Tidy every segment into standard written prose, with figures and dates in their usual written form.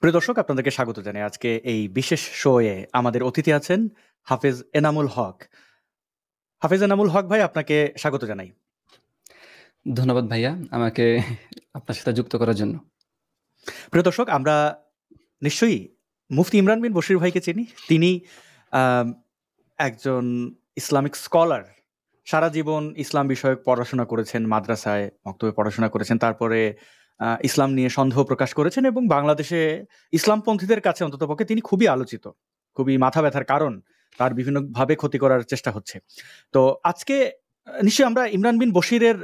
প্রিয় দর্শক, আপনাদেরকে স্বাগত জানাই। আজকে এই বিশেষ শোয়ে আমাদের অতিথি আছেন হাফেজ এনামুল হক। হাফেজ এনামুল হক ভাই, আপনাকে স্বাগত জানাই। ধন্যবাদ ভাইয়া আমাকে আপনার সাথে যুক্ত করার জন্য। প্রিয় দর্শক, আমরা নিশ্চয়ই মুফতি ইমরান বিন বশির ভাইকে চিনি। তিনি আম, একজন ইসলামিক স্কলার। সারা জীবন ইসলাম বিষয়ক পড়াশোনা করেছেন, মাদ্রাসায় মক্তবে পড়াশোনা করেছেন, তারপরে ইসলাম নিয়ে সন্দেহ প্রকাশ করেছেন এবং বাংলাদেশে ইসলামপন্থীদের কাছে অন্ততপক্ষে তিনি খুবই আলোচিত, খুবই মাথা ব্যথার কারণ। তার বিভিন্নভাবে ক্ষতি করার চেষ্টা হচ্ছে। তো আজকে নিশ্চয়ই আমরা ইমরান বিন বশিরের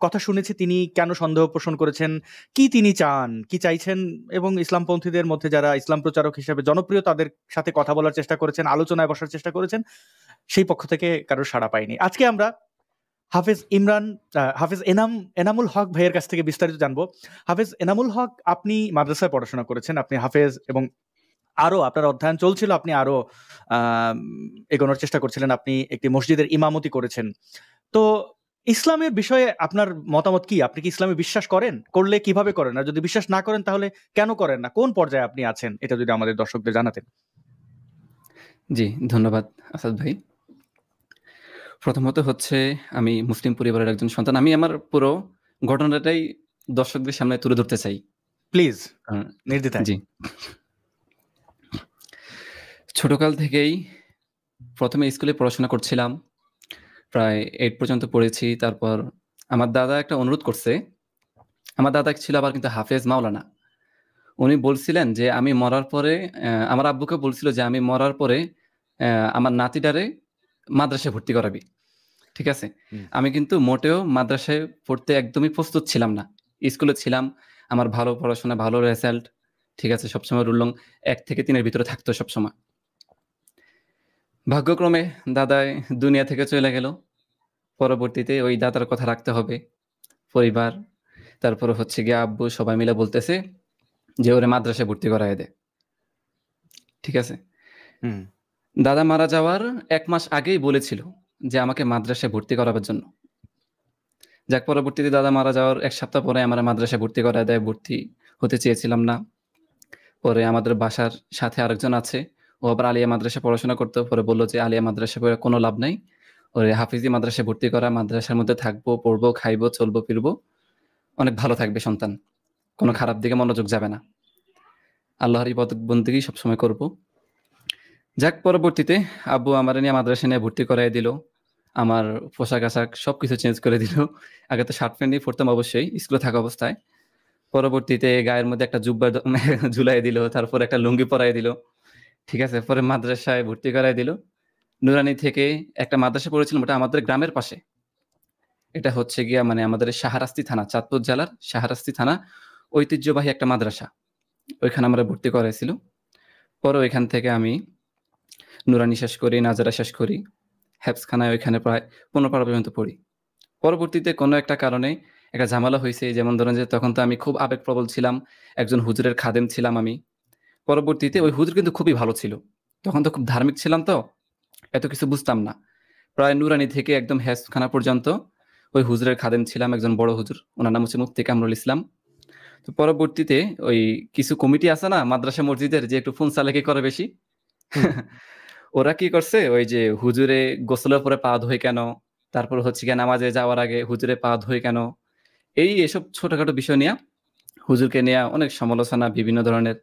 কথা শুনেছি, তিনি কেন সন্দেহ পোষণ করেছেন, কি তিনি চান, কি চাইছেন, এবং ইসলামপন্থীদের মধ্যে যারা ইসলাম প্রচারক হিসেবে জনপ্রিয় তাদের সাথে কথা বলার চেষ্টা করেছেন, আলোচনায় বসার চেষ্টা করেছেন। সেই পক্ষ থেকে কারোর সাড়া পাইনি। আজকে আমরা হাফেজ এনামুল হক ভাইয়ের কাছ থেকে বিস্তারিত জানবো। হাফেজ এনামুল হক, আপনি মাদ্রাসায় পড়াশোনা করেছেন, আপনি হাফেজ, এবং আরো আপনার অধ্যয়ন চলছিল, আপনি আরো এগোনোর চেষ্টা করছিলেন, আপনি একটি মসজিদের ইমামতি করেছেন। তো ইসলামের বিষয়ে আপনার মতামত কি? আপনি কি ইসলামে বিশ্বাস করেন? করলে কিভাবে করেন? আর যদি বিশ্বাস না করেন তাহলে কেন করেন না? কোন পর্যায়ে আপনি আছেন? এটা যদি আমাদের দর্শকদের জানাতেন। জি, ধন্যবাদ আসাদ ভাই। প্রথমত হচ্ছে আমি মুসলিম পরিবারের একজন সন্তান। আমি আমার পুরো ঘটনাটাই দর্শকদের সামনে তুলে ধরতে চাই। প্লিজ, কারণ নির্দ্বিধায়। জি। ছোটকাল থেকেই প্রথমে স্কুলে পড়াশোনা করছিলাম। প্রায় 8 পর্যন্ত পড়েছি। তারপর আমার দাদা একটা অনুরোধ করছে। আমার দাদা ছিল আবার কিন্তু হাফেজ মাওলানা। উনি বলছিলেন যে আমি মরার পরে আমার আব্বুকে বলছিল যে আমি মরার পরে আমার নাতিটারে মাদ্রাসায় ভর্তি করাবি। ঠিক আছে? আমি কিন্তু মোটেও মাদ্রাসায় পড়তে একদমই প্রস্তুত ছিলাম না। স্কুলে ছিলাম, আমার ভালো পড়াশোনা, ভালো রেজাল্ট, ঠিক আছে? সবসময় রুল নং 1 থেকে 3 এর ভিতরে থাকতো সবসময়। ভাগ্যক্রমে দাদাই দুনিয়া থেকে চলে গেল। পরবর্তীতে ওই দাদার কথা রাখতে হবে, পরিবার, তারপরে হচ্ছে গিয়ে আব্বু সবাই মিলে বলতেছে যে ওরে মাদ্রাসায় ভর্তি করায় দে। ঠিক আছে? দাদা মারা যাওয়ার 1 মাস আগেই বলেছিল যে আমাকে মাদ্রাসায় ভর্তি করাবার জন্য। যাক, পরবর্তীতে দাদা মারা যাওয়ার 1 সপ্তাহ পরে আমার মাদ্রাসায় ভর্তি করায় দেয়। ভর্তি হতে চেয়েছিলাম না। পরে আমাদের বাসার সাথে আরেকজন আছে। ও আবার আলিয়া মাদ্রাসায় পড়াশোনা করতো। পরে বলল যে আলিয়া মাদ্রাসায় পড়ে কোনো লাভ নাই। ওরে হাফিজি মাদ্রাসায় ভর্তি করা, মাদ্রাসার মধ্যে থাকবো, পড়বো, খাইবো, চলবো, ফিরবো। অনেক ভালো থাকবে সন্তান। কোনো খারাপ দিকে মনোযোগ যাবে না। আল্লাহর ইবাদত বন্দেগী সবসময় করব। যাক, পরবর্তীতে আব্বু আমারে নিয়ে মাদ্রাসায় নিয়ে ভর্তি করায় দিল। আমার পোশাক-আশাক সবকিছু চেঞ্জ করে দিল। আগে তো শার্ট প্যান্ট দিয়ে পড়তাম অবশ্যই স্কুলে থাকা অবস্থায়। পরবর্তীতে গায়ের মধ্যে একটা জুব্বা ঝুলাইয়া দিল। তারপর একটা লুঙ্গি পরায় দিল। ঠিক আছে? পরে মাদ্রাসায় ভর্তি করায় দিল। নুরানি থেকে একটা মাদ্রাসা পড়েছিলাম, ওটা আমাদের গ্রামের পাশে। এটা হচ্ছে গিয়া মানে আমাদের শাহরাস্তি থানা, চাঁদপুর জেলার শাহরাস্তি থানা, ঐতিহ্যবাহী একটা মাদ্রাসা। ওইখানে আমরা ভর্তি করাইছিল। পরে ওইখান থেকে আমি নুরানি শেষ করি, নাজারা শেষ করি। হেফজখানায় ওইখানে প্রায় 15 পারা পর্যন্ত পড়ি। পরবর্তীতে কোনো একটা কারণে একটা ঝামেলা হইছে। যেমন ধরেন যে তখন তো আমি খুব আবেগপ্রবল ছিলাম। একজন হুজুরের খাদেম ছিলাম আমি। পরবর্তীতে ওই হুজুর কিন্তু খুবই ভালো ছিল। তখন তো খুব ধার্মিক ছিলাম তো, এত কিছু বুঝতাম না। প্রায় নুরানি থেকে একদম হেফজখানা পর্যন্ত ওই হুজুরের খাদেম ছিলাম, একজন বড় হুজুর। উনার নাম হচ্ছে মুফতি কামরুল ইসলাম। তো পরবর্তীতে ওই কিছু কমিটি আছে না মাদ্রাসা মসজিদের, যে একটু ফোন চালাকি করে বেশি। ওরা কি করছে, ওই যে হুজুরে গোসলের পরে পা ধোয় কেন, তারপর হচ্ছে গিয়ে নামাজে যাওয়ার আগে হুজুরে পা ধোয় কেন, এসব ছোটখাটো বিষয় নিয়ে হুজুরকে নিয়ে অনেক সমালোচনা বিভিন্ন ধরনের,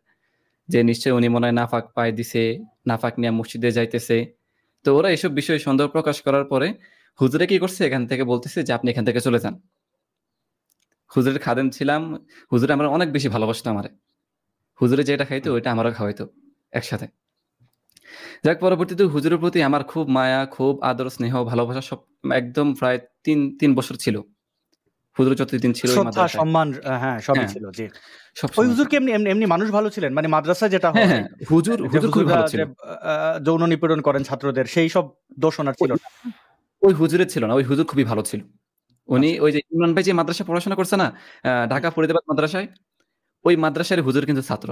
যে নিশ্চয়ই উনি মনে হয় নাফাক পায় দিছে, নাফাক নিয়ে মসজিদে যাইতেছে। তো ওরা এসব বিষয়ে সন্দেহ প্রকাশ করার পরে হুজুরে কি করছে, এখান থেকে বলতেছে যে আপনি এখান থেকে চলে যান। হুজুরের খাদেম ছিলাম, হুজুরে আমরা অনেক বেশি ভালোবাসতো আমারে। হুজুরে যেটা খাইতো ওইটা আমারও খাওয়াইতো একসাথে। যাক, পরবর্তীতে হুজুরের প্রতি আমার খুব মায়া, খুব আদর, স্নেহ, ভালোবাসা সব একদম প্রায় 3 বছর ছিল। হুজুর যতদিন ছিল ওই শ্রদ্ধা, মাদ্রাসায়। সম্মান, হ্যাঁ, সবই হ্যাঁ, ছিল। জি। ওই সবসময় হুজুর ছিল। কি এমনি এমনি এমনি মানুষ ভালো ছিলেন? মানে মাদ্রাসায় যেটা হ্যাঁ, হয় হ্যাঁ, হুজুর যে হুজুর খুবই হুজুররা ভালো ছিল। যে যৌন নিপীড়ন করেন ছাত্রদের, সেই সব দোষ ওনার ওই ছিল না? ওই হুজুরের ছিল না, ওই হুজুর খুবই ভালো ছিল। উনি আচ্ছা। ওই যে ইমরান ভাই যে মাদ্রাসায় পড়াশোনা করছে না, ঢাকা ফরিদাবাদ মাদ্রাসায়, ওই মাদ্রাসার হুজুর কিন্তু ছাত্র।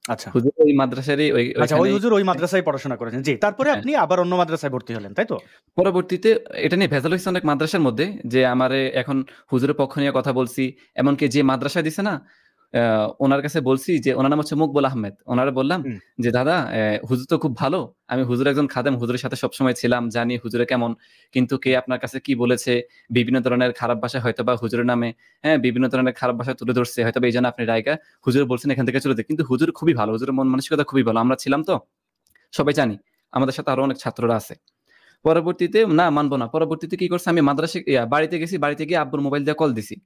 আচ্ছা। হুজুর ওই মাদ্রাসারই আচ্ছা, ওই ওইখানেই। হুজুর ওই মাদ্রাসায় পড়াশোনা করেছেন। জি, তারপরে হ্যাঁ। আপনি আবার অন্য মাদ্রাসায় ভর্তি হলেন, তাই তো? পরবর্তীতে এটা নিয়ে ভেজাল হইছে অনেক মাদ্রাসার মধ্যে, যে আমারে এখন হুজুরের পক্ষ নিয়ে কথা বলছি। এমনকি যে মাদ্রাসায় দিছে না, ওনার কাছে বলছি যে ওনার নাম হচ্ছে মকবুল আহমেদ। ওনারে বললাম হুম, যে, "দাদা হুজুর তো খুব ভালো। আমি হুজুরের একজন খাদেম, হুজুরের সাথে সবসময় ছিলাম, জানি হুজুরে কেমন। কিন্তু কে হুম, আপনার কাছে কি বলেছে, বিভিন্ন ধরনের খারাপ ভাষা হয়তোবা হুজুরের নামে, বিভিন্ন ধরনের খারাপ ভাষা তুলে ধরছে। হয়তোবা এইজন্য আপনি রাইগা হুজুর বলছেন এখান থেকে চলে যেতে। কিন্তু হুজুর খুবই ভালো। হুজুরের মন মানসিকতা খুবই ভালো। আমরা ছিলাম তো, সবাই জানি। আমাদের সাথে আরো অনেক ছাত্ররা আছে।" পরবর্তীতে না মানব না। পরবর্তীতে কি করছে, আমি মাদ্রাসায় বাড়িতে গেছি। বাড়িতে গিয়ে আব্বুর মোবাইল দিয়ে কল দিছি।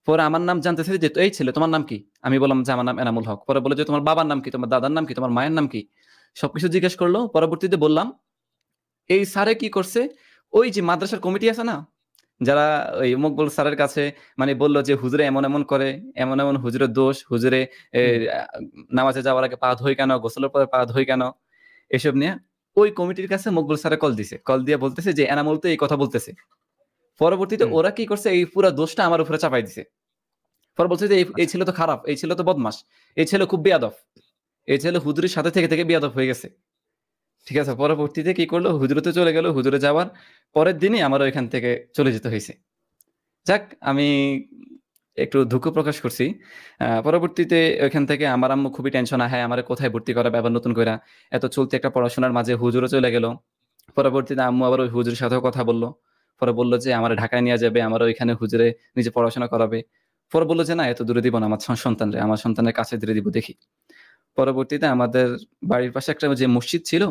পরে আমার নাম জানতে চাইছে যে, "এই ছেলে তোমার নাম কি?" আমি বললাম যে, "আমার নাম এনামুল হক।" পরে বলে যে, "তোমার বাবার নাম কি? তোমার দাদার নাম কি? তোমার মায়ের নাম কি?" সবকিছু জিজ্ঞেস করলো। পরবর্তীতে বললাম। এই স্যারে কি করছে, ওই যে মাদ্রাসার কমিটি আছে না? যারা ওই মকবুল স্যারের কাছে মানে বলল যে, "হুজুরে এমন, এমন করে, এমন, এমন হুজুরের দোষ, হুজুরে এ হুম, আ নামাজে যাওয়ার আগে পা ধোয় কেন? গোসলের পরে পা ধোয় কেন?" এসব নিয়ে ওই কমিটির কাছে মকবুল স্যারে কল দিছে। কল দিয়ে বলতেছে যে, "এনামুল তো এই কথা বলতেছে।" পরবর্তীতে হুম। ওরা কি করছে, এই পুরা দোষটা আমার উপরে চাপাই দিছে। পরে বলছে যে, "এই আচ্ছা। ছেলে তো খারাপ, এই ছেলে তো বদমাশ, এই ছেলে খুব বেয়াদব। এই ছেলে হুজুরের সাথে থেকে বেয়াদব হয়ে গেছে।" ঠিক আছে? পরবর্তীতে কি করলো, হুজুরে তো চলে গেল। হুজুরে যাওয়ার পরের দিনই আমারও এখান থেকে চলে যেতে হইছে। যাক, আমি একটু দুঃখ প্রকাশ করছি। পরবর্তীতে ওইখান থেকে আমার আম্মু খুবই টেনশন, "আহায় আমারে কোথায় ভর্তি করাবে আবার নতুন কইরা? এত চলতি একটা পড়াশোনার মাঝে হুজুরও চলে গেল।" পরবর্তীতে আম্মু আবার ওই হুজুরের সাথেও কথা বলল। পরে বলল যে, "আমারে ঢাকায় নিয়া যাবে, আমারে ওইখানে হুজুরে নিজে পড়াশোনা করাবে।" পরে বলল যে, "না, এত দূরে দিব না আমার সন্তানরে। আমার সন্তানের কাছে দিয়ে দিব দেখি।" পরবর্তীতে আমাদের বাড়ির পাশে একটা যে মসজিদ ছিল,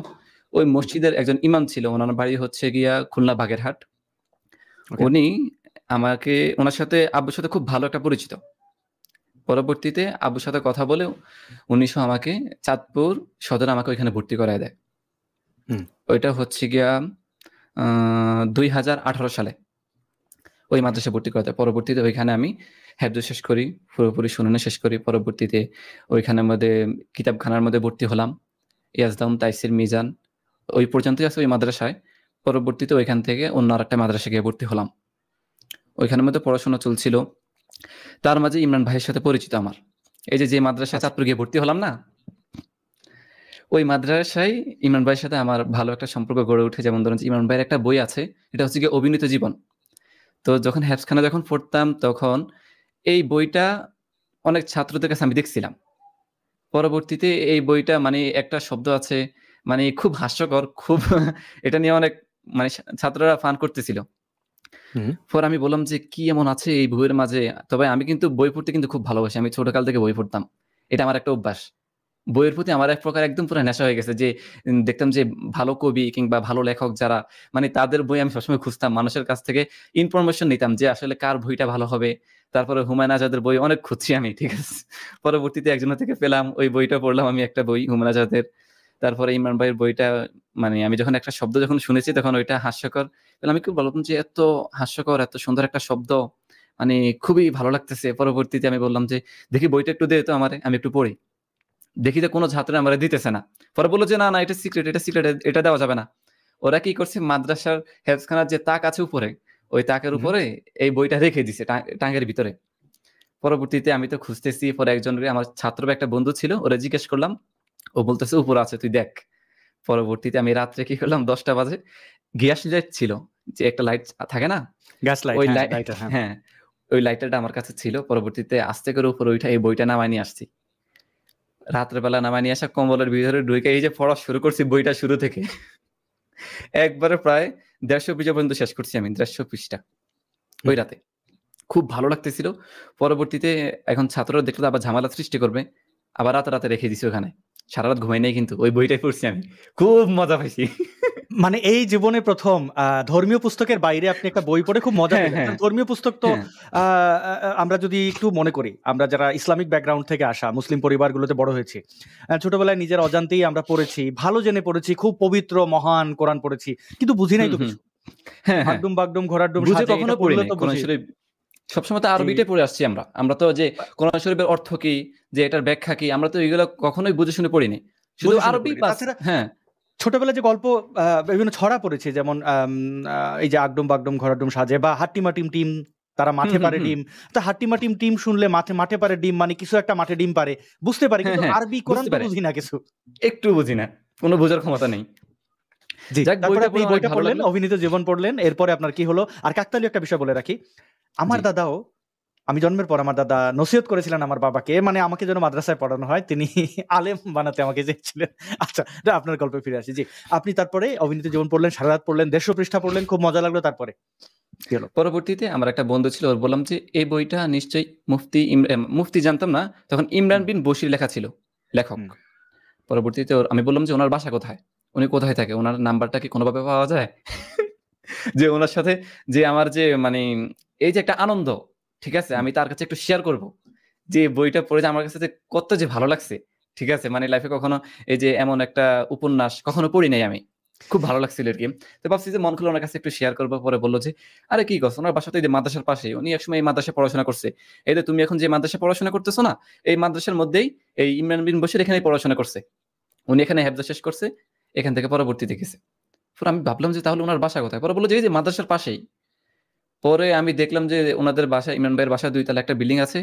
ওই হুম, মসজিদের একজন ইমাম ছিল। উনার বাড়ি হচ্ছে গিয়া খুলনা বাগেরহাট। ওকে। উনি আমাকে উনার সাথে আব্বুর সাথে খুব ভালো একটা পরিচিত। পরবর্তীতে আব্বুর সাথে কথা বলেও উনিশও আমাকে চাঁদপুর সদরে আমাকে ওইখানে ভর্তি করায় দেয়। হুম, ওইটা হচ্ছে গিয়া আ ২০১৮ সালে ওই ওকে। মাদ্রাসায় ভর্তি করা দেয়। পরবর্তীতে ওইখানে আমি হেফজ শেষ করি, পুরোপুরি সুননে শেষ করি। পরবর্তীতে ওইখানের মধ্যে কিতাবখানার মধ্যে ভর্তি হলাম। ইয়াজদাউন, তাইসির, মিজান ওই পর্যন্তই আছে ওই মাদ্রাসায়। পরবর্তীতে ওইখান থেকে অন্য আরেকটা মাদ্রাসায় গিয়ে ভর্তি হলাম। ওইখানের মধ্যে পড়াশোনা চলছিল। তার মাঝে ইমরান ভাইয়ের সাথে পরিচিত আমার। এই যে মাদ্রাসায় আচ্ছা। চাঁদপুর গিয়ে ভর্তি হলাম না? ওই মাদ্রাসায় ইমরান ভাইয়ের সাথে আমার ভালো একটা সম্পর্ক গড়ে উঠে। যেমন ধরুন যে ইমরান ভাইয়ের একটা বই আছে। এটা হচ্ছে গিয়ে 'অবিনীত জীবন'। তো যখন হেফজখানা যখন পড়তাম তখন এই বইটা অনেক ছাত্রদের কাছে আমি দেখছিলাম। পরবর্তীতে এই বইটা মানে একটা শব্দ আছে মানে খুব হাস্যকর, খুব এটা নিয়ে অনেক মানে ছাত্ররা ফান করতেছিল। হুম, পরে আমি বললাম যে, "কি এমন আছে এই বইয়ের মাঝে?" তবে আমি কিন্তু বই পড়তে কিন্তু খুব ভালোবাসি। আমি ছোটকাল থেকে বই পড়তাম। এটা আমার একটা অভ্যাস। বইয়ের প্রতি আমার এক প্রকার একদম পুরা নেশা হয়ে গেছে যে দেখতাম যে ভালো কবি কিংবা ভালো লেখক যারা মানে তাদের বই আমি সবসময় খুঁজতাম। মানুষের কাছ থেকে ইনফরমেশন নিতাম যে আসলে কার বইটা ভালো হবে। তারপরে হুমায়ুন আজাদের বই অনেক খুঁজছি আমি। ঠিক আছে? পরবর্তীতে একজনের থেকে পেলাম। ওই বইটা পড়লাম আমি একটা বই হুমায়ুন আজাদের। তারপরে ইমরান ভাইয়ের বইটা মানে আমি যখন একটা শব্দ যখন শুনেছি তখন ওইটা হাস্যকর। তাহলে আমি খুব বললাম যে এত হাস্যকর, এত সুন্দর একটা শব্দ মানে খুবই ভালো লাগতেছে। পরবর্তীতে আমি বললাম যে, "দেখি বইটা একটু দে তো আমারে, আমি একটু পড়ি।" দেখি যে কোন ছাত্র আমারে দিতেছে না। পরে বলল যে, "না, না এটা সিক্রেট, এটা সিক্রেট এটা দেওয়া যাবে না।" ওরা কি করছে মাদ্রাসার হেফজখানার যে তাক আছে উপরে, ওই তাকের হুম, উপরে এই বইটা রেখে দিছে টাঙ্গের ভিতরে। পরবর্তীতে আমি তো খুঁজতেছি পরে একজনরে আমার ছাত্র বা একটা বন্ধু ছিল, ওরে জিজ্ঞেস করলাম। ও বলতেছে, "উপরে আছে তুই দেখ।" পরবর্তীতে আমি রাত্রে কি করলাম ১০টা বাজে গ্যাস লাইট ছিল। যে একটা লাইট থাকে না? গ্যাস লাইট, ওই হ্যাঁ, লাইটার, হ্যাঁ। হ্যাঁ, ওই লাইটারটা আমার কাছে ছিল। পরবর্তীতে আস্তে করে উপরে উইঠা এই বইটা নামায় নিয়ে আসছি। রাত্রে বেলা নামায় নিয়ে আসা কম্বলের ভিতরে ঢুইকা এই যে পড়া শুরু করছি বইটা শুরু থেকে। একবারে প্রায় ১৫০ পৃষ্ঠা পর্যন্ত শেষ করছি আমি। ১৫০ পৃষ্ঠা হুম। ওই রাতে। খুব ভালো লাগতেছিল। পরবর্তীতে এখন ছাত্ররা দেখলে তো আবার ঝামেলা সৃষ্টি করবে। আবার রাতে রেখে দিছি ওখানে। সারারাত ঘুমাই নাই কিন্তু। ওই বইটাই পড়ছি আমি। খুব মজা পাইছি। মানে এই জীবনে ১ম ধর্মীয় পুস্তকের বাইরে আপনি একটা বই পড়ে খুব মজা হ্যাঁ, পেলেন। হ্যাঁ, কারণ ধর্মীয় পুস্তক তো হ্যাঁ। আ আ আমরা যদি একটু মনে করি, আমরা যারা ইসলামিক ব্যাকগ্রাউন্ড থেকে আসা, মুসলিম পরিবারগুলোতে বড় হয়েছি। ছোটবেলায় নিজের অজান্তেই আমরা পড়েছি, ভালো জেনে পড়েছি, খুব পবিত্র মহান কোরআন পড়েছি। কিন্তু বুঝি নাই হুম, তো হুম। কিছু। হ্যাঁ, হ্যাঁ। হাড্ডুম বাগডুম ঘোড়ার বুঝে সাজে কখনো এটা পড়ি পড়লে নাই। তো কোরআন বুঝি শরীফ সবসময় তো যে আরবিতে পড়ে আসছি আমরা। আমরা তো যে কোরআন শরীফের অর্থ কি, যে এটার ব্যাখ্যা কি, আমরা তো এগুলো কখনোই বুঝে শুনে পড়িনি। শুধু বুঝে শুনে আরবি পড়িনি। বাস তাছাড়া হ্যাঁ। ছোটবেলায় যে গল্প বিভিন্ন ছড়া পড়েছি যেমন এই যে আগডুম বাগডুম ঘোড়াডুম সাজে বা হাট্টিমা টিম টিম তারা হুম, মাঠে হুম, পারে হুম। ডিম। তো হাট্টিমা টিম টিম শুনলে মাঠে পারে ডিম মানে কিছু একটা মাঠে ডিম পারে। বুঝতে পারি হ্যাঁ, কিন্তু হ্যাঁ। আরবি কোরআন বুঝতে তো পারে। বুঝি না কিছু। একটু বুঝি না। কোন বোঝার ক্ষমতা নেই। জি, যাক তারপরে বইটা আপনি পড়ে এই অনেক বইটা ভালো পড়লেন, লাগলো। অভিনীত জীবন পড়লেন। এরপরে আপনার কি হলো? আর কাকতালীয় একটা বিষয় বলে রাখি। আমার জি। দাদাও আমি জন্মের পর আমার দাদা নসিহত করেছিলেন আমার বাবাকে, মানে আমাকে যেন মাদ্রাসায় পড়ানো হয়, তিনি আলেম বানাতে আমাকে চেয়েছিলেন। আচ্ছা, এটা আপনার গল্পে ফিরে আসি। জি, আপনি তারপরে অবিনীত জীবন পড়লেন, সারা রাত পড়লেন, 150 পৃষ্ঠা পড়লেন, খুব মজা লাগলো, তারপরে কি হলো? পরবর্তীতে আমার একটা বন্ধু ছিল, ওর বললাম যে এই বইটা নিশ্চয়ই মুফতি জানতাম না তখন, ইমরান হুম, বিন বশির লেখা ছিল, লেখক। হুম, পরবর্তীতে আমি বললাম যে ওনার বাসা কোথায়, উনি কোথায় থাকে, ওনার নাম্বারটা কি কোনোভাবে পাওয়া যায়? যে ওনার সাথে যে আমার যে মানে এই যে একটা আনন্দ, ঠিক আছে, হুম, আমি তার কাছে একটু শেয়ার করব যে বইটা পড়ে যে আমার কাছে যে কত যে ভালো লাগছে, ঠিক আছে, মানে লাইফে কখনো এই যে এমন একটা উপন্যাস কখনো পড়ি নাই আমি, খুব ভালো লাগছিল আর কি। তো ভাবছি যে মন খুলে ওনার কাছে একটু শেয়ার করবো। পরে বললো যে আরে কি করছো, ওনার বাসা তো এই যে মাদ্রাসার পাশে, উনি একসময় এই মাদ্রাসায় পড়াশোনা করছে, এই যে তুমি এখন যে মাদ্রাসায় পড়াশোনা করতেছো না, এই মাদ্রাসার মধ্যেই এই ইমরান বিন বশির এখানে পড়াশোনা করছে, উনি এখানে হেফজা শেষ করছে, এখান থেকে পরবর্তীতে গেছে। পরে আমি ভাবলাম যে তাহলে ওনার বাসা কোথায়, পরে বললো যে এই যে মাদ্রাসার পাশেই। পরে আমি দেখলাম যে ওনাদের বাসা, ইমরান ভাইয়ের বাসা ২ তলা একটা বিল্ডিং আছে,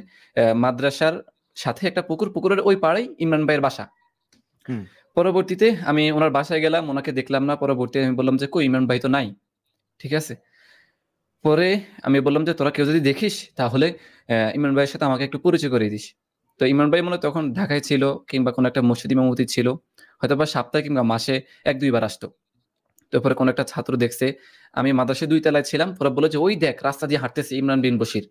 মাদ্রাসার সাথে একটা পুকুর, পুকুরের ওই পাড়েই ইমরান ভাইয়ের বাসা। হুম, পরবর্তীতে আমি ওনার বাসায় গেলাম, ওনাকে দেখলাম না। পরবর্তীতে আমি বললাম যে কই ইমরান ভাই তো নাই, ঠিক আছে। পরে আমি বললাম যে তোরা কেউ যদি দেখিস তাহলে ইমরান ভাইয়ের সাথে আমাকে একটু পরিচয় করিয়ে দিস। তো ইমরান ভাই মনে হয় তখন ঢাকায় ছিল, কিংবা কোনো একটা মসজিদ ইমামতি ছিল, হয়তোবা সপ্তাহে কিংবা মাসে ১-২ বার আসতো। তো পরে কোনো একটা ছাত্র দেখছে আমি মাদ্রাসায় ২ তলায় ছিলাম, পরে বলল যে ওই দেখ রাস্তা দিয়ে হাঁটতেছে ইমরান বিন বশির,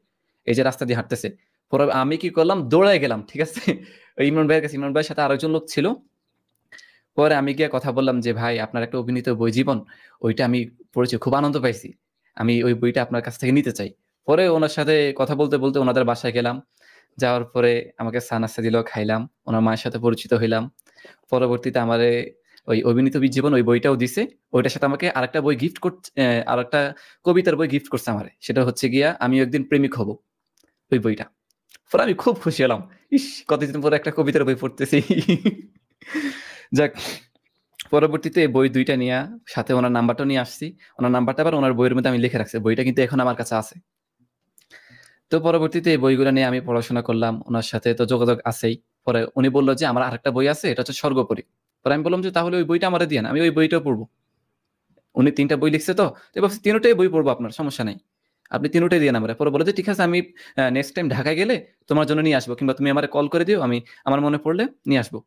এই যে রাস্তা দিয়ে হাঁটতেছে। পরে আমি কি করলাম, দৌড়ায় গেলাম, ঠিক আছে, ওই ইমরান ভাইয়ের কাছে। ইমরান ভাইয়ের সাথে আরেকজন লোক ছিল। পরে আমি গিয়ে কথা বললাম যে ভাই আপনার একটা অভিনীত বই জীবন, ওইটা আমি পড়েছি, খুব আনন্দ পাইছি, আমি ওই বইটা আপনার কাছ থেকে নিতে চাই। পরে ওনার সাথে কথা বলতে বলতে ওনাদের বাসায় গেলাম, যাওয়ার পরে আমাকে চা নাস্তা দিল, খাইলাম, ওনার মায়ের সাথে পরিচিত হইলাম। পরবর্তীতে আমারে ওই অভিনীত জীবন ওই বইটাও দিছে, ওইটার সাথে আমাকে আরেকটা বই গিফট করছে, আরেকটা কবিতার বই গিফট করছে আমারে, সেটা হচ্ছে গিয়া আমি একদিন প্রেমিক হব, ওই বইটা। পরে আমি খুব খুশি হলাম, ইস কতদিন পরে একটা কবিতার বই পড়তেছি। যাক, পরবর্তীতে বই ২টা নিয়ে সাথে ওনার নাম্বারটা নিয়ে আসছি। ওনার নাম্বারটা আবার ওনার বইয়ের মধ্যে আমি লিখে রাখছি, বইটা কিন্তু এখন আমার কাছে আছে। তো পরবর্তীতে এই বইগুলো নিয়ে আমি পড়াশোনা করলাম, ওনার সাথে তো যোগাযোগ আছেই। পরে উনি বলল যে আমার আরেকটা বই আছে, এটা হচ্ছে স্বর্গপরী। পরে আমি বললাম যে তাহলে ওই বইটা আমারে দিয়েন, আমি ওই বইটাও পড়বো। উনি ৩ টা বই লিখছে, তো ভাবছি ৩ টাই বই পড়বো, আপনার সমস্যা নাই, আপনি ৩ টাই দিয়েন আমারে। পরে বলল যে ঠিক আছে, আমি নেক্সট টাইম ঢাকায় গেলে তোমার জন্য নিয়ে আসবো, কিংবা তুমি আমারে কল করে দিও, আমি আমার মনে পড়লে নিয়ে আসবো।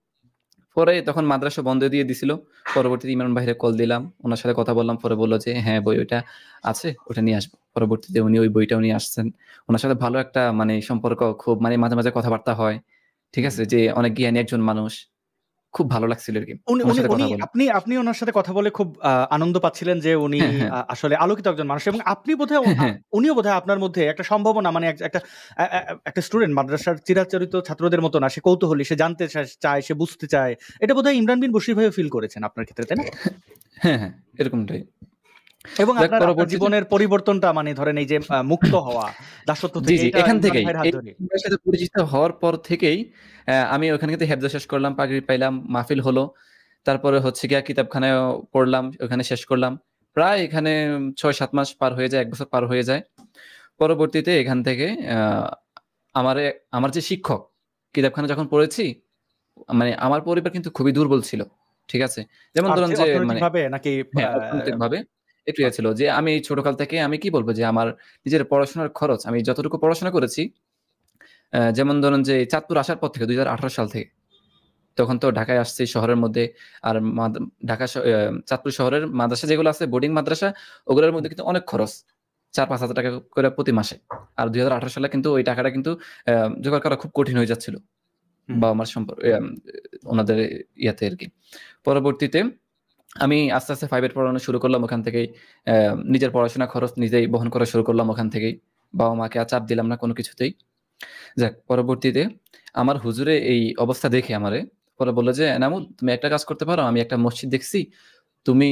পরে তখন মাদ্রাসা বন্ধ দিয়ে দিছিল। পরবর্তীতে ইমরান ভাইরে কল দিলাম, ওনার সাথে কথা বললাম। পরে বলল যে হ্যাঁ বই ওইটা আছে, ওটা নিয়ে আসবো। পরবর্তীতে উনি ওই বইটাও নিয়ে আসছেন। ওনার সাথে ভালো একটা মানে সম্পর্ক, খুব মানে মাঝে মাঝে কথাবার্তা হয়, ঠিক হুম। আছে, যে অনেক জ্ঞানী একজন মানুষ, খুব ভালো লাগছিল আর কি উনি ওনার উনি সাথে উনি কথা বলে। আপনি আপনি ওনার সাথে কথা বলে খুব আনন্দ পাচ্ছিলেন যে উনি হ্যাঁ, হ্যাঁ, আসলে আলোকিত একজন মানুষ, এবং আপনি বোধহয় হ্যাঁ, হ্যাঁ, উনিও বোধহয় আপনার মধ্যে একটা সম্ভাবনা, মানে একটা স্টুডেন্ট, মাদ্রাসার চিরাচরিত ছাত্রদের মতো না, সে কৌতূহলী, সে জানতে চায়, সে বুঝতে চায়। এটা বোধহয় ইমরান বিন বশির ভাইও ফিল করেছেন আপনার ক্ষেত্রে, তাই না? হ্যাঁ, হ্যাঁ, এরকমটাই। এবং যাক আপনার আপনার পরবর্তীতে, জীবনের পরিবর্তনটা, মানে ধরেন এই যে মুক্ত হওয়া দাসত্ব জি, থেকে, জি, এটা এখান ইমরান থেকেই ভাইয়ের হাত এই ধরে। ভাইয়ের সাথে পরিচিত হওয়ার পর থেকেই আমি ওখানে কিন্তু হেফজা শেষ করলাম, পাগড়ি পাইলাম, মাহফিল হলো। তারপরে হচ্ছে গিয়া কিতাবখানায়ও পড়লাম, ওখানে শেষ করলাম। প্রায় এখানে ৬-৭ মাস পার হয়ে যায়, ১ বছর পার হয়ে যায়। পরবর্তীতে এখান থেকে আ আমারে আমার যে শিক্ষক, কিতাবখানা যখন পড়েছি, মানে আমার পরিবার কিন্তু খুবই দুর্বল ছিল। ঠিক আছে? যেমন ধরুন যে মানে অর্থনৈতিকভাবে নাকি? হ্যাঁ, অর্থনৈতিকভাবে একটু ইয়ে ছিল যে আমি ছোটকাল থেকে আমি কি বলব যে আমার নিজের পড়াশোনার খরচ, আমি যতটুকু পড়াশোনা করেছি, যেমন ধরুন যে চাঁদপুর আসার পর থেকে ২০১৮ সাল থেকে, তখন তো ঢাকায় আসছি শহরের মধ্যে। আর ঢাকা চাঁদপুর শহরের মাদ্রাসা যেগুলো আছে, বোর্ডিং মাদ্রাসা, ওগুলোর মধ্যে কিন্তু অনেক খরচ। ৪-৫ হাজার টাকা করে প্রতি মাসে। আর ২০১৮ সালে কিন্তু ওই টাকাটা কিন্তু জোগাড় করা খুব কঠিন হয়ে যাচ্ছিল। হুম। বাবা-মার ওনাদের ইয়াতে আরকি। পরবর্তীতে আমি আস্তে, আস্তে 5 এর পড়ানো শুরু করলাম ওখান থেকেই। নিজের পড়াশোনা খরচ নিজেই বহন করা শুরু করলাম ওখান থেকেই। বাবা-মাকে আর চাপ দিলাম না কোনো কিছুতেই। যাক, পরবর্তীতে আমার হুজুরে এই অবস্থা দেখে আমারে পরে বলল যে, "এনামুল, তুমি একটা কাজ করতে পারো। আমি একটা মসজিদ দেখছি। তুমি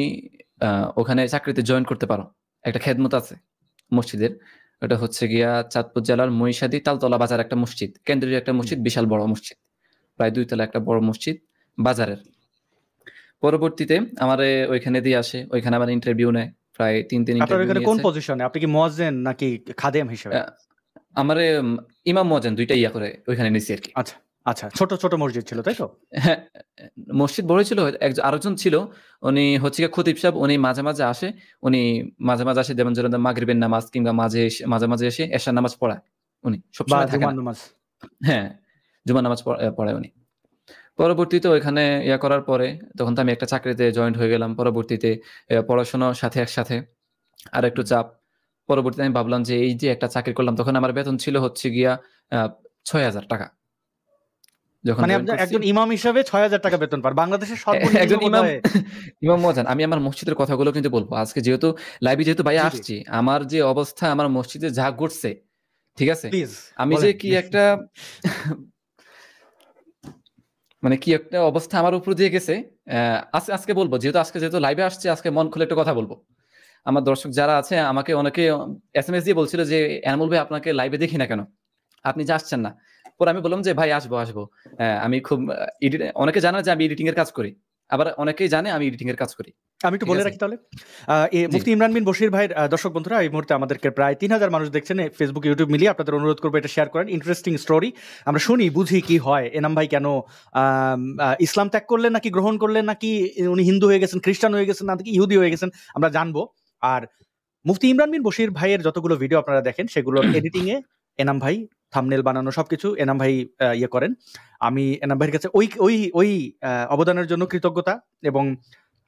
আ ওখানে চাকরিতে জয়েন করতে পারো। একটা খেদমত আছে মসজিদের। ওটা হচ্ছে গিয়া চাঁদপুর জেলার মহিষাদী তালতলা বাজার একটা মসজিদ। কেন্দ্রীয় একটা হুম। মসজিদ, বিশাল বড় মসজিদ। প্রায় ২ তলা একটা বড় মসজিদ বাজারের।" পরবর্তীতে আমারে ওইখানে দিয়ে আসে। ওইখানে আমার ইন্টারভিউ নেয়। প্রায় ৩ দিন আপনার ইন্টারভিউ ওখানে কোন নিয়েছে। পজিশনে? আপনি কি মুয়াজ্জিন নাকি খাদেম হিসেবে? আ আমারে ইমাম মুয়াজ্জিন ২ টা ইয়া করে ওইখানে নিছি আরকি। আচ্ছা, আচ্ছা। ছোট, ছোট মসজিদ ছিল, তাই তো? হ্যাঁ, মসজিদ বড়ই ছিল। আরেকজন ছিল। উনি হচ্ছে গিয়ে খতিব সাহেব। উনি মাঝে, মাঝে আসে। উনি মাঝে, মাঝে আসে, যেমন ধরেন মাগরিবের নামাজ কিংবা মাঝে, মাঝে এসে এশার নামাজ পড়ায়। উনি বা সবসময় থাকে জুমার না। নামাজ। হ্যাঁ, জুমার নামাজ পড়ায় উনি। পরবর্তীতে ওইখানে করার পরে তখন তো আমি একটা চাকরিতে জয়েন্ট হয়ে গেলাম। পরবর্তীতে পড়াশোনার সাথে একসাথে আরেকটু চাপ। পরবর্তীতে আমি ভাবলাম যে এই যে একটা চাকরি করলাম, তখন আমার বেতন ছিল হচ্ছে গিয়া আ ৳৬,০০০ যখন মানে জয়েন আপনি করছি। একজন ইমাম হিসেবে ৬,০০০ টাকা বেতন পান। বাংলাদেশের সর্বনিম্ন একজন ইমাম বোধহয়। ইমাম মুয়াজ্জিন। আমি আমার মসজিদের কথাগুলো কিন্তু বলব। আজকে যেহেতু লাইভে যেহেতু ভাইয়া জি, জি। আসছি, আমার যে অবস্থা আমার মসজিদে যা ঘটছে, ঠিক আছে? প্লিজ আমি যে বলেন। কি একটা মানে কি একটা অবস্থা আমার উপর দিয়ে গেছে, আজকে বলব। যেহেতু লাইভে আসছি, আজকে মন খুলে একটা কথা বলব। আমার দর্শক যারা আছে আমাকে অনেকে এসএমএস দিয়ে বলছিল যে, "এনামুল ভাই আপনাকে লাইভে দেখি না কেন? আপনি যে আসছেন না?" পরে আমি বললাম যে, "ভাই আসবো। আমি খুব অনেকে জানে না যে আমি এডিটিং এর কাজ করি। আবার অনেকেই জানে আমি এডিটিং এর কাজ করি।" আমি একটু ঠিক বলে আছে? রাখি তাহলে। জি, মুফতি ইমরান বিন বশির ভাইয়ের দর্শক বন্ধুরা, এই মুহূর্তে আমাদেরকে প্রায় ৩,০০০ মানুষ দেখছেন ফেসবুক, ইউটিউব মিলিয়ে। আপনাদের অনুরোধ করবো এটা শেয়ার করেন। Interesting story. আমরা শুনি, বুঝি কি হয়। এনাম ভাই কেন ইসলাম ত্যাগ করলেন, নাকি গ্রহণ করলেন, নাকি উনি হিন্দু হয়ে গেছেন, খ্রিস্টান হয়ে গেছেন, নাকি ইহুদি হয়ে গেছেন, আমরা জানবো। আর মুফতি ইমরান বিন বশির ভাইয়ের যতগুলো ভিডিও আপনারা দেখেন, সেগুলোর এডিটিং এ এনাম ভাই, থাম্বনেল বানানো সবকিছু এনাম ভাই ইয়ে করেন। আমি এনাম ভাইয়ের কাছে ওই ওই ওই অবদানের জন্য কৃতজ্ঞতা। এবং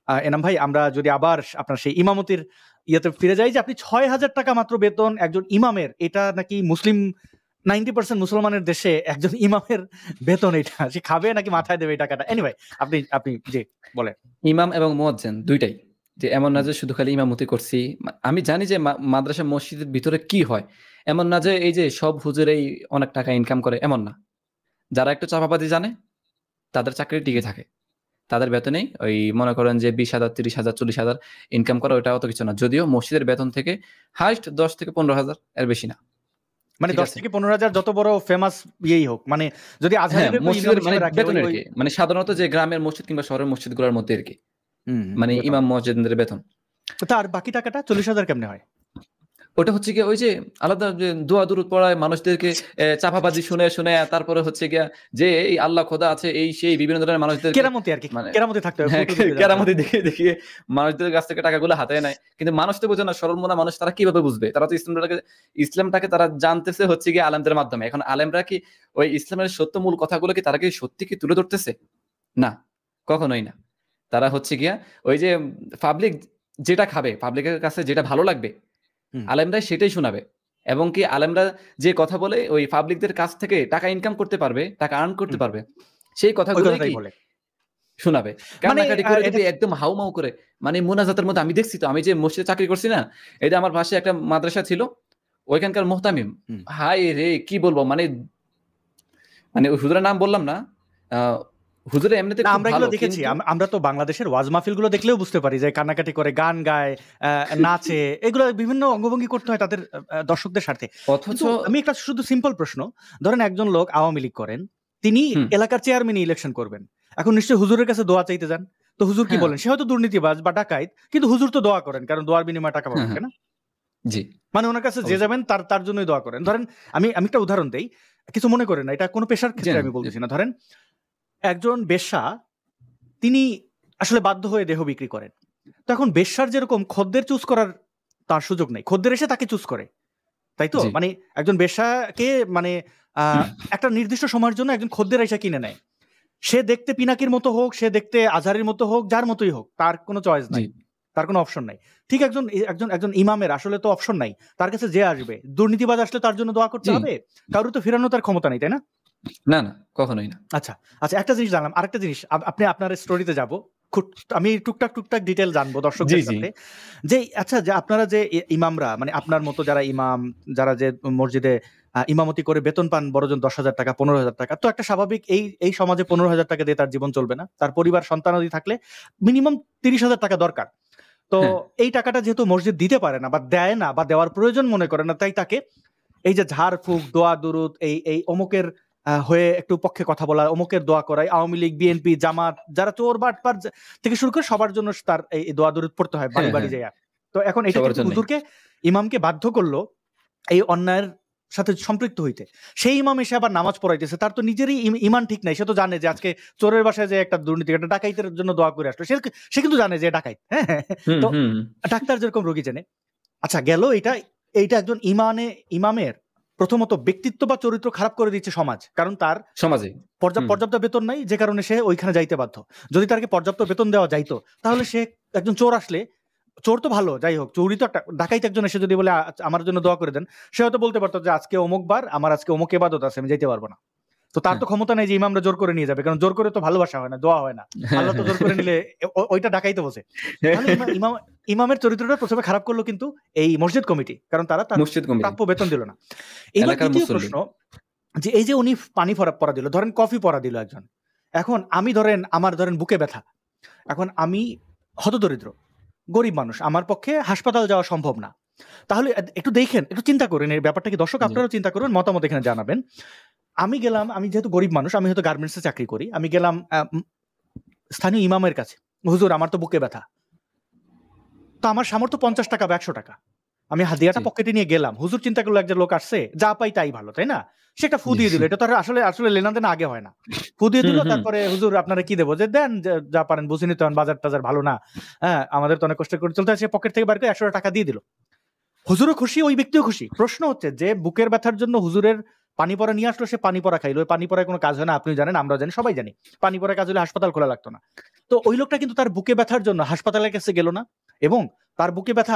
এনাম ভাই, আমরা যদি আবার আপনার সেই ইমামতির ইয়েতে ফিরে যাই, যে আপনি ৬,০০০ টাকা মাত্র বেতন একজন ইমামের, এটা নাকি মুসলিম 90% মুসলমানের দেশে একজন ইমামের বেতন, এটা সে খাবে নাকি মাথায় দেবে এই টাকাটা? এনিওয়ে, আপনি আপনি জি বলেন। ইমাম এবং মুয়াজ্জিন ২ টাই। যে এমন না হুম, যে শুধু খালি ইমামতি করছি। আমি জানি যে মাদ্রাসা মসজিদের ভিতরে কি হয়। এমন না যে এই যে সব হুজুরেই অনেক টাকা ইনকাম করে, এমন না। যারা একটু চাপাবাজি জানে, তাদের চাকরি টিকে হুম। থাকে। তাদের বেতনেই ওই মনে করেন যে ২০,০০০, ৩০,০০০, ৪০,০০০ ইনকাম করা, ওটা অত কিছু না। যদিও মসজিদের বেতন থেকে হাইয়েস্ট ১০ থেকে ১৫,০০০, এর বেশি না। মানে ঠিক ১০ আছে? থেকে ১৫,০০০ যত বড় ফেমাস ইয়েই হোক, মানে যদি হ্যাঁ, আজহারিদেরকেও ইমাম মসজিদের মানে হিসেবে রাখে, ওই বেতনের ওই কি? মানে সাধারণত যে গ্রামের মসজিদ কিংবা শহরের মসজিদগুলোর মধ্যে আরকি। হুম, হুম, মানে বেতন। ইমাম মুয়াজ্জিনদের বেতন। তো তার বাকি টাকাটা ৪০,০০০ কেমনে হয়? ওটা হচ্ছে গিয়ে ওই যে আলাদা যে দোয়া দুরূদ পড়ায় মানুষদেরকে, চাপাবাজি শুনে তারপরে হচ্ছে গিয়া যে এই আল্লাহ খোদা আছে, এই সেই বিভিন্ন ধরনের মানুষদেরকে কেরামতি আরকি। মানে কেরামতি থাকতে হবে, হ্যাঁ, ফুটো দিতে জানতে হবে। কেরামতি দেখিয়ে মানুষদের কাছ থেকে টাকাগুলো হাতায় নেয়। কিন্তু মানুষ তো বোঝে না, সরল মনা মানুষ, তারা কিভাবে বুঝবে? তারা তো ইসলামটাকে তারা জানতেছে হচ্ছে গিয়ে আলেমদের মাধ্যমে। এখন আলেমরা কি ওই ইসলামের সত্য মূল কথাগুলো কি তারা কি সত্যি কি তুলে ধরতেছে? না, কখনোই না। তারা হচ্ছে গিয়া ওই যে পাবলিক যেটা খাবে, পাবলিকের কাছে যেটা ভালো লাগবে, হুম, আলেমরা সেটাই শোনাবে। এবং কি আলেমরা যে কথা বলে ওই পাবলিকদের কাছ থেকে টাকা ইনকাম করতে পারবে, টাকা আর্ন করতে হুম। পারবে, সেই ওই কথাগুলোই কথাটাই কি বলে। শোনাবে। মানে কান্নাকাটি করে এটা দিবে একদম হাউমাউ করে। মানে মোনাজাতের মধ্যে আমি দেখছি তো, আমি যে মসজিদে চাকরি করছি না? এই যে আমার পাশে একটা মাদ্রাসা ছিল, ওইখানকার মুহতামিম। হুম। হায় রে! কি বলবো? মানে মানে ওই হুজুরের নাম বললাম না। আ হুজুরে এমনিতে না, খুব আমরা এগুলো ভালো, দেখেছি। কিন্তু আমরা তো বাংলাদেশের ওয়াজ মাহফিলগুলো দেখলেও বুঝতে পারি যে কান্নাকাটি করে, গান গায়, নাচে। এগুলো বিভিন্ন অঙ্গভঙ্গি করতে হয় তাদের দর্শকদের স্বার্থে। অথচ কিন্তু আমি একটা শুধু সিম্পল প্রশ্ন, ধরেন একজন লোক আওয়ামী লীগ করেন, তিনি হুম, এলাকার চেয়ারম্যানই ইলেকশন করবেন। এখন নিশ্চয়ই হুজুরের কাছে দোয়া চাইতে যান। তো হুজুর কি হ্যাঁ, বলেন? সে হয়তো দুর্নীতিবাজ বা ডাকাত, কিন্তু হুজুর তো দোয়া করেন। কারণ দোয়ার বিনিময়ে টাকা হ্যাঁ, পাবেন, হ্যাঁ। তাই না? জি, মানে উনার কাছে যে অবশ্যই। যাবেন তার জন্যই দোয়া করেন। ধরেন আমি আমি একটা উদাহরণ দেই। কিছু মনে করেন না। এটা কোন পেশার জি, ক্ষেত্রে না, আমি জি। বলতেছি না। ধরেন একজন বেশ্যা, তিনি আসলে বাধ্য হয়ে দেহ বিক্রি করেন। তো এখন বেশ্যার যেরকম খদ্দের চুজ করার তার সুযোগ নেই। খদ্দের এসে তাকে চুজ করে। তাই তো? জি। মানে একজন বেশ্যাকে মানে আ একটা নির্দিষ্ট সময়ের জন্য একজন খদ্দের এসে কিনে নেয়। সে দেখতে পিনাকির মতো হোক, সে দেখতে আজহারির মতো হোক, যার মতোই হোক, তার কোনো চয়েস জি, নাই। তার কোনো অপশন নাই। ঠিক একজন ইমামের আসলে তো অপশন নাই। তার কাছে যে আসবে, দুর্নীতিবাজ আসলে তার জন্য দোয়া করতে জি। হবে? কারো তো ফেরানোর তার ক্ষমতা নেই, তাই না? না, না, কখনোই না। আচ্ছা, আচ্ছা, একটা জিনিস জানলাম। আরেকটা জিনিস, আপনি আপনার স্টোরিতে যাবো। খুট আমি টুকটাক ডিটেইল জানবো জি, দর্শকদের জি। সাথে। যে আচ্ছা, যে আপনারা যে ইমামরা, মানে আপনার মতো যারা ইমাম, যারা যে মসজিদে ইমামতি করে বেতন পান বড়জন ৳১০,০০০, ৳১৫,০০০। তো একটা স্বাভাবিক এই সমাজে ৳১৫,০০০ দিয়ে তার জীবন চলবে না। তার পরিবার সন্তানাদি থাকলে মিনিমাম ৳৩০,০০০ দরকার। তো হ্যাঁ, এই টাকাটা যেহেতু মসজিদ দিতে পারে না বা দেয় না বা দেওয়ার প্রয়োজন মনে করে না, তাই তাকে এই যে ঝাড়ফুঁক, দোয়া দুরুদ, এই অমুকের হয়ে একটু পক্ষে কথা বলা, অমুকের দোয়া করাই, আওয়ামী লীগ, বিএনপি, জামাত, যারা চোর বাটপার থেকে শুরু করে সবার জন্য তার এই দোয়া দুরুদ পড়তে হয় বাড়ি, হ্যাঁ, বাড়ি হ্যাঁ। যাইয়া। তো এখন এটা সবার কিন্তু জন্যই। হুজুরকে, ইমামকে বাধ্য করলো এই অন্যায়ের সাথে সম্পৃক্ত হইতে। সেই ইমাম এসে আবার নামাজ পড়াইতেছে। তার তো নিজেরই ঈমান ঠিক নাই। সে তো জানে যে আজকে চোরের বাসায় যে একটা দুর্নীতি, একটা ডাকাইতের জন্য দোয়া করে আসলো। সে কিন্তু জানে যে ডাকাইত। হ্যাঁ? হুম, তো হুম। ডাক্তার যেরকম রোগী চেনে। আচ্ছা, গেল এইটা একজন ইমামের প্রথমত ব্যক্তিত্ব বা চরিত্র খারাপ করে দিচ্ছে সমাজ, কারণ তার সমাজে পর্যাপ্ত বেতন নাই, যে কারণে সে ওইখানে যাইতে বাধ্য। যদি তাকে পর্যাপ্ত বেতন দেওয়া যাইতো তাহলে সে একজন চোর আসলে, চোর তো ভালো, যাই হোক, চোরই তো একটা, ডাকাইতে একজন এসে যদি বলে আমার জন্য দোয়া করে দেন, সে হয়তো বলতে পারতো যে আজকে অমুক বার, আমার আজকে অমুক ইবাদত আছে, আমি যাইতে পারবো না। তো তার তো ক্ষমতা নেই যে ইমামরা জোর করে নিয়ে যাবে, কারণ জোর করে তো ভালোবাসা হয় না, দোয়া হয় না। আল্লাহ তো জোর করে নিলে ওইটা ডাকাইতে বসে। তাহলে ইমামের চরিত্রটা প্রথমে খারাপ করলো কিন্তু এই মসজিদ কমিটি, কারণ তারা তার প্রাপ্য বেতন দিল না। এবার দ্বিতীয় প্রশ্ন, যে এই যে উনি পানি পরা দিল, ধরেন কফি পরা দিল একজন, এখন আমি আমার বুকে ব্যথা, এখন আমি হতদরিদ্র গরিব মানুষ, আমার পক্ষে হাসপাতাল যাওয়া সম্ভব না, তাহলে একটু দেখেন, একটু চিন্তা করেন এই ব্যাপারটা কি, দর্শক আপনারাও চিন্তা করুন, মতামত এখানে জানাবেন। আমি গেলাম, আমি যেহেতু গরিব মানুষ, আমি হয়তো গার্মেন্টসে চাকরি করি, আমি গেলাম স্থানীয় ইমামের কাছে, হুজুর আমার তো বুকে ব্যথা, তো আমার সামর্থ্য 50 টাকা বা 100 টাকা, আমি হাদিয়াটা পকেটে নিয়ে গেলাম, হুজুর চিন্তা করলো একজন লোক আসছে, যা পাই তাই ভালো, তাই না, সেটা ফু দিয়ে দিল, এটা তো আসলে লেনাদেন আগে হয় না, ফু দিয়ে দিল, তারপরে হুজুর আপনারা কি দেবো, যে দেন যা পারেন বুঝে নিতে, বাজার টাজার ভালো না, হ্যাঁ আমাদের তো অনেক কষ্ট করে চলতে আছে, পকেট থেকে বার করে 100 টাকা দিয়ে দিল, হুজুরও খুশি, ওই ব্যক্তিও খুশি। প্রশ্ন হচ্ছে যে বুকের ব্যথার জন্য হুজুরের পানি পরা নিয়ে আসলো, সে পানি পরা খাইলো, পানি পরায় কোনো কাজ হয় না, আপনি জানেন, আমরা জানি, সবাই জানি, পানি পরা কাজ হলে হাসপাতাল খোলা লাগতো না। তো ওই লোকটা কিন্তু তার বুকে ব্যথার জন্য হাসপাতালের কাছে গেল না, এবং তার বুকে ব্যথা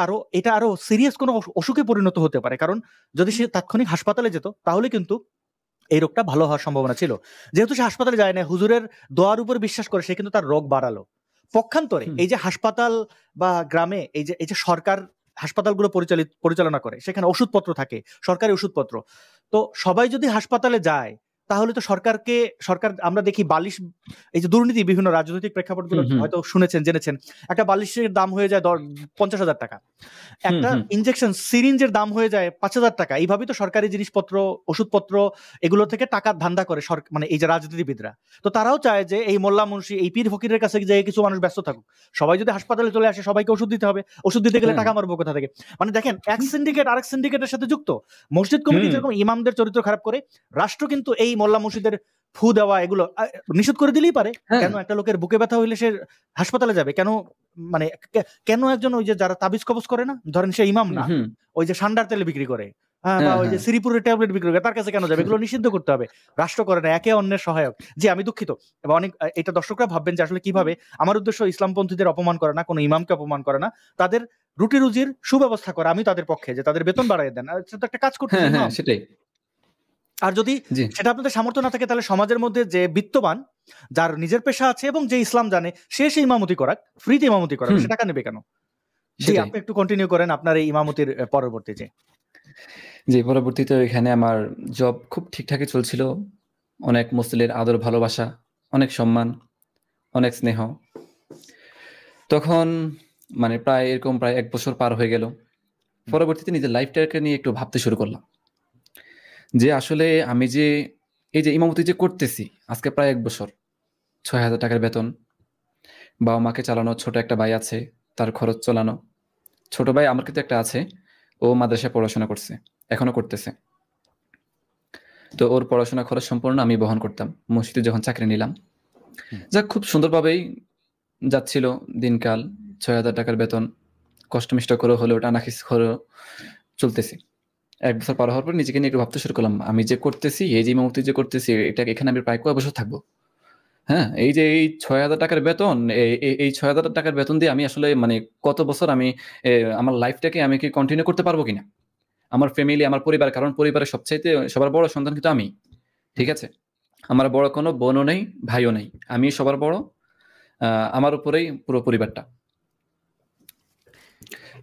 আরো সিরিয়াস কোনো অসুখে পরিণত হতে পারে, কারণ যদি সে তাৎক্ষণিক হাসপাতালে যেত তাহলে কিন্তু এই রোগটা ভালো হওয়ার সম্ভাবনা ছিল। যেহেতু সে হাসপাতালে যায় না, হুজুরের দোয়ার উপর বিশ্বাস করে, সে কিন্তু তার রোগ বাড়ালো। পক্ষান্তরে এই যে হাসপাতাল বা গ্রামে এই যে সরকার হাসপাতালগুলো পরিচালনা করে, সেখানে ওষুধপত্র থাকে, সরকারি ওষুধপত্র, তো সবাই যদি হাসপাতালে যায় তাহলে তো সরকার, আমরা দেখি বালিশ, এই যে দুর্নীতি, বিভিন্ন রাজনৈতিক প্রেক্ষাপটগুলো হয়তো শুনেছেন জেনেছেন, একটা বালিশের দাম হয়ে যায় 50,000 টাকা, একটা ইনজেকশন সিরিঞ্জের দাম হয়ে যায় 5,000 টাকা। এইভাবেই তো সরকারি জিনিসপত্র, ওষুধপত্র, এগুলো থেকে টাকার ধান্দা করে মানে এই যে রাজনীতিবিদরা। তো তারাও চায় যে এই মোল্লা মুন্সি, এই পীর ফকিরের কাছে যে কিছু মানুষ ব্যস্ত থাকুক, সবাই যদি হাসপাতালে চলে আসে, সবাইকে ওষুধ দিতে হবে, ওষুধ দিতে গেলে টাকা মারবো কোথা থেকে? মানে দেখেন, এক সিন্ডিকেট আরেক সিন্ডিকেটের সাথে যুক্ত। মসজিদ কমিটি যেরকম ইমামদের চরিত্র খারাপ করে, রাষ্ট্র কিন্তু এই মোল্লা মুন্সিদের ফু দেওয়া এগুলো নিষেধ করে দিলেই পারে। কেন একটা লোকের বুকে ব্যথা হইলে সে হাসপাতালে যাবে কেন? মানে কেন একজন ওই যে যারা তাবিজ কবজ করে না, ধরেন সে ইমাম না, ওই যে সান্ডার তেলে বিক্রি করে, বা ওই যে শ্রীপুরের ট্যাবলেট বিক্রি করে, তার কাছে কেন যাবে? এগুলো নিষিদ্ধ করতে হবে, রাষ্ট্র করে না, একে অন্যের সহায়ক। জি আমি দুঃখিত, এবং অনেক এটা দর্শকরা ভাববেন যে আসলে কিভাবে, আমার উদ্দেশ্য ইসলামপন্থীদের অপমান করে না, কোনো ইমামকে অপমান করে না, তাদের রুটি রুজির সুব্যবস্থা করা, আমি তাদের পক্ষে, যে তাদের বেতন বাড়াই দেন, সেটা একটা কাজ করতে। সেটাই। আর যদি সেটা আপনাদের সামর্থ্য না থাকে, তাহলে সমাজের মধ্যে যে বিত্তবান, যার নিজের পেশা আছে এবং যে ইসলাম জানে, সে ইমামতি করাক, ফ্রিতে ইমামতি করাক, সে টাকা নেবে কেন? জি আপনি একটু কন্টিনিউ করেন আপনার এই ইমামতির পরবর্তীতে। জি, পরবর্তীতে এখানে আমার জব খুব ঠিকঠাকই চলছিল, অনেক মুসলিমের আদর ভালোবাসা, অনেক সম্মান, অনেক স্নেহ। তখন মানে প্রায় 1 বছর পার হয়ে গেল। পরবর্তীতে নিজের লাইফটাকে নিয়ে একটু ভাবতে শুরু করলাম, যে আসলে আমি যে এই যে ইমামতি যে করতেছি আজকে প্রায় 1 বছর, 6,000 টাকার বেতন, বাবা মাকে চালানো, ছোট একটা ভাই আছে তার খরচ চালানো, ছোট ভাই আমার কিন্তু একটা আছে, ও মাদ্রাসায় পড়াশোনা করছে, এখনো করতেছে, তো ওর পড়াশোনা খরচ সম্পূর্ণ আমি বহন করতাম মসজিদে যখন চাকরি নিলাম। যাক, খুব সুন্দরভাবেই যাচ্ছিল দিনকাল, 6,000 টাকার বেতন, কষ্টমিষ্ট করে হলেও টানাখিস করে চলতেছি। 1 বছর পার হওয়ার পর নিজেকে নিয়ে একটু ভাবতে শুরু করলাম, আমি যে করতেছি, এই যে ইমামতি যে করতেছি, এটা এখানে আমি প্রায় কয় বছর থাকবো? হ্যাঁ, এই যে এই 6,000 টাকার বেতন, এই 6,000 টাকার বেতন দিয়ে আমি আসলে মানে কত বছর আমি আমার লাইফটাকে আমি কি কন্টিনিউ করতে পারবো কিনা? আমার ফ্যামিলি, আমার পরিবার, কারণ পরিবারের সবচাইতে সবার বড় সন্তান কিন্তু আমি, ঠিক আছে? আমার বড় কোনো বোনও নেই, ভাইও নেই, আমি সবার বড়, আমার উপরেই পুরো পরিবারটা।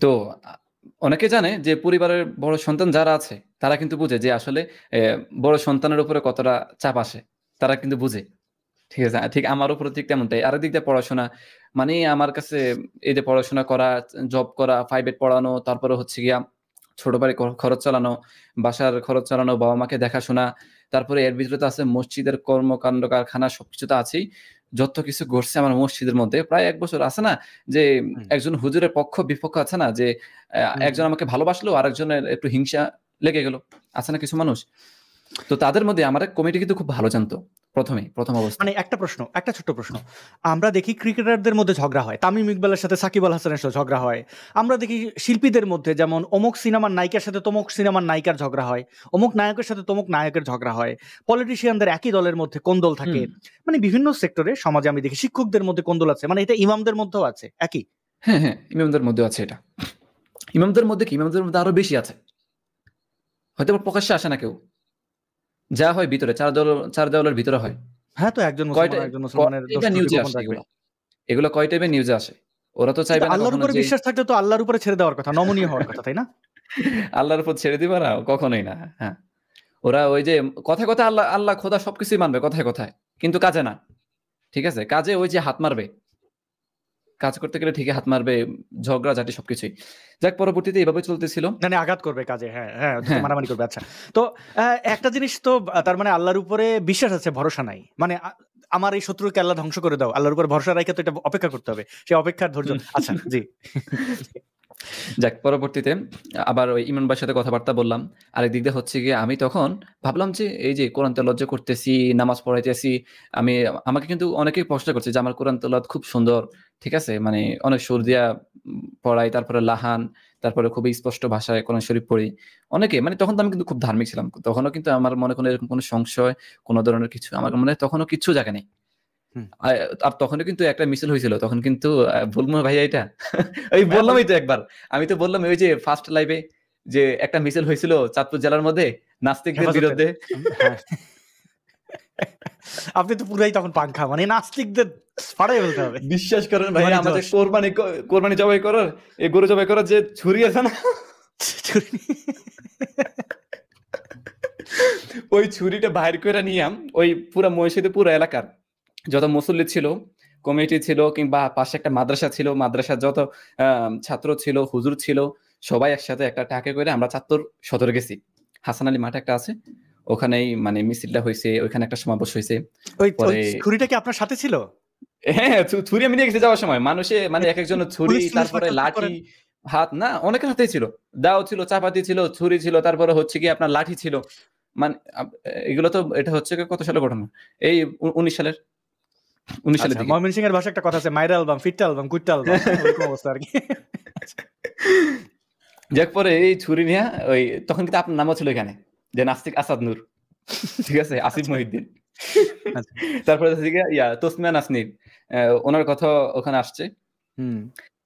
তো অনেকে জানে যে পরিবারের বড় সন্তান যারা আছে তারা কিন্তু বুঝে যে আসলে বড় সন্তানের উপরে কতটা চাপ আসে, তারা কিন্তু বুঝে, ঠিক আছে? ঠিক আমার উপরে ঠিক তেমনটাই। আর দিক দিয়ে পড়াশোনা, মানে আমার কাছে এই যে পড়াশোনা করা, জব করা, প্রাইভেট পড়ানো, তারপরে হচ্ছে গিয়া ছোট ভাই খরচ চালানো, বাসার খরচ চালানো, বাবা মাকে দেখাশোনা, তারপরে এর ভিতরে তো আছে মসজিদের কর্মকাণ্ড, কারখানা, সবকিছু তো আছেই। যত কিছু ঘটছে আমার মসজিদের মধ্যে প্রায় 1 বছর, আছে না যে একজন হুজুরের পক্ষ বিপক্ষ, আছে না যে একজন আমাকে ভালোবাসলো আর একজনের একটু হিংসা লেগে গেল, আছে না কিছু মানুষ? তো তাদের মধ্যে আমার এক কমিটি কিন্তু খুব ভালো জানতো, প্রথম অবস্থায়। মানে একটা ছোট্ট প্রশ্ন। আমরা দেখি ক্রিকেটারদের মধ্যে ঝগড়া হয়, তামিম ইকবালের সাথে সাকিব আল হাসানের সাথে ঝগড়া হয়। আমরা দেখি শিল্পীদের মধ্যে যেমন অমুক সিনেমার নায়িকার সাথে তমুক সিনেমার নায়িকার ঝগড়া হয়, অমুক নায়কের সাথে তমুক নায়কের ঝগড়া হয়। পলিটিশিয়ানদের একই দলের মধ্যে কোন্দল থাকে। মানে বিভিন্ন সেক্টরে সমাজে আমি দেখি শিক্ষকদের মধ্যে কোন্দল আছে, মানে এটা ইমামদের মধ্যেও আছে একই। হ্যাঁ, ইমামদের মধ্যে আছে এটা। ইমামদের মধ্যে আরো বেশি আছে, হয়তো প্রকাশ্যে আসে না কেউ, যা হয় ভিতরে চার দেওয়ালের ভিতরে হয়। হ্যাঁ, তো একজন মুসলমান একজন মুসলমানের দোষ ত্রুটি নিউজে গোপন আসে রাখবে। এগুলো কয় টাইপের নিউজে আসে। ওরা তো চাইবে না আল্লাহর কখনো উপরে যে বিশ্বাস থাকলে তো আল্লাহর উপরে ছেড়ে দেওয়ার কথা, নমনীয় হওয়ার কথা, তাই না? আল্লাহর উপর ছেড়ে দিবা না, কখনোই না। হ্যাঁ, ওরা ওই যে কথায় কথায় আল্লাহ খোদা সবকিছুই মানবে কথায় কথায়, কিন্তু কাজে না। ঠিক আছে, কাজে ওই যে হাত মারবে, কাজ করতে গেলে ঠিকই হাত মারবে, ঝগড়াঝাটি সবকিছুই। যাক, পরবর্তীতে এইভাবে চলতেছিল। মানে আঘাত করবে কাজে, হ্যাঁ, হ্যাঁ, মারামারি করবে। আচ্ছা, তো একটা জিনিস তো, তার মানে আল্লাহর উপরে বিশ্বাস আছে, ভরসা নাই। মানে আমার এই শত্রুকে আল্লাহ ধ্বংস করে দাও, আল্লাহর উপর ভরসা রাখে তো এটা অপেক্ষা করতে হবে, সেই অপেক্ষার ধৈর্য। আচ্ছা, জি। যাক, পরবর্তীতে আবার ওই ইমরান ভাইয়ের সাথে কথাবার্তা বললাম। আরেক দিক দিয়ে হচ্ছে গিয়ে আমি তখন ভাবলাম যে এই যে কোরআন তেলাওয়াত যে করতেছি, নামাজ পড়াইতেছি, আমাকে কিন্তু অনেকেই প্রশ্ন করছে যে আমার কোরআন তেলাওয়াত খুব সুন্দর, ঠিক আছে, মানে অনেক সুর দিয়া পড়াই, তারপরে লাহান, তারপরে খুবই স্পষ্ট ভাষায় কোরআন শরীফ পড়ি। অনেকে, মানে তখন তো আমি কিন্তু খুব ধার্মিক ছিলাম, তখনও কিন্তু আমার মনে কোনো এরকম কোনো সংশয়, কোনো ধরনের কিছু আমার মনে তখনও কিচ্ছু জাগে নাই। আর তখনও কিন্তু একটা মিছিল হয়েছিল, তখন কিন্তু বলবো ভাইয়া এটা ওই বললামই তো একবার, আমি তো বললাম ওই যে ফার্স্ট লাইভে যে একটা মিছিল হয়েছিল চাঁদপুর জেলার মধ্যে নাস্তিকদের বিরুদ্ধে। আপনি তো পুরাই তখন পাংখা, মানে নাস্তিকদের ফাড়াই বলতে হবে। বিশ্বাস করেন ভাই, আমাদের কোরবানি জবাই করার, এই গরু জবাই করার যে ছুরি আছে না, ওই ছুরিটা বাইর করে নিয়াম, ওই পুরা মহিষীতে পুরো এলাকার যত মুসল্লি ছিল, কমিটি ছিল, কিংবা পাশে একটা মাদ্রাসা ছিল, মাদ্রাসার যত ছাত্র ছিল, হুজুর ছিল, সবাই একসাথে একটা টাকে করে আমরা চাঁদপুর সদরে গেছি। হাসান আলী মাঠ একটা আছে, ওখানেই মানে মিছিলটা হয়েছে, ওইখানে একটা সমাবেশ হয়েছে। পরে ছুরিটা কি আপনার সাথে ছিল? হ্যাঁ, ছুরি আমি নিয়ে গেছি যাওয়ার সময়। মানুষে মানে এক একজনের ছুরি, তারপরে লাঠি, হাত না অনেকের হাতেই ছিল, দাও ছিল, চাপাতি ছিল, ছুরি ছিল, তারপরে হচ্ছে কি আপনার লাঠি ছিল। মানে এগুলো তো, এটা হচ্ছে কত সালের ঘটনা, এই 19 সালের দিকে। ময়মনসিংহ এর ভাষা একটা কথা আছে, মাইরা অ্যালবাম, ফিটটা অ্যালবাম, কুইটটা অ্যালবাম, ওরকম অবস্থা আর কি। যাক, পরে এই ছুরি নিয়ে ওই তখন কিন্তু আপনার নামও ছিল এখানে, যে নাস্তিক আসাদ নূর, ঠিক আছে, আসিফ মহিউদ্দিন, তারপরে তসমিয়া নাসনির, ওনার কথা ওখানে আসছে।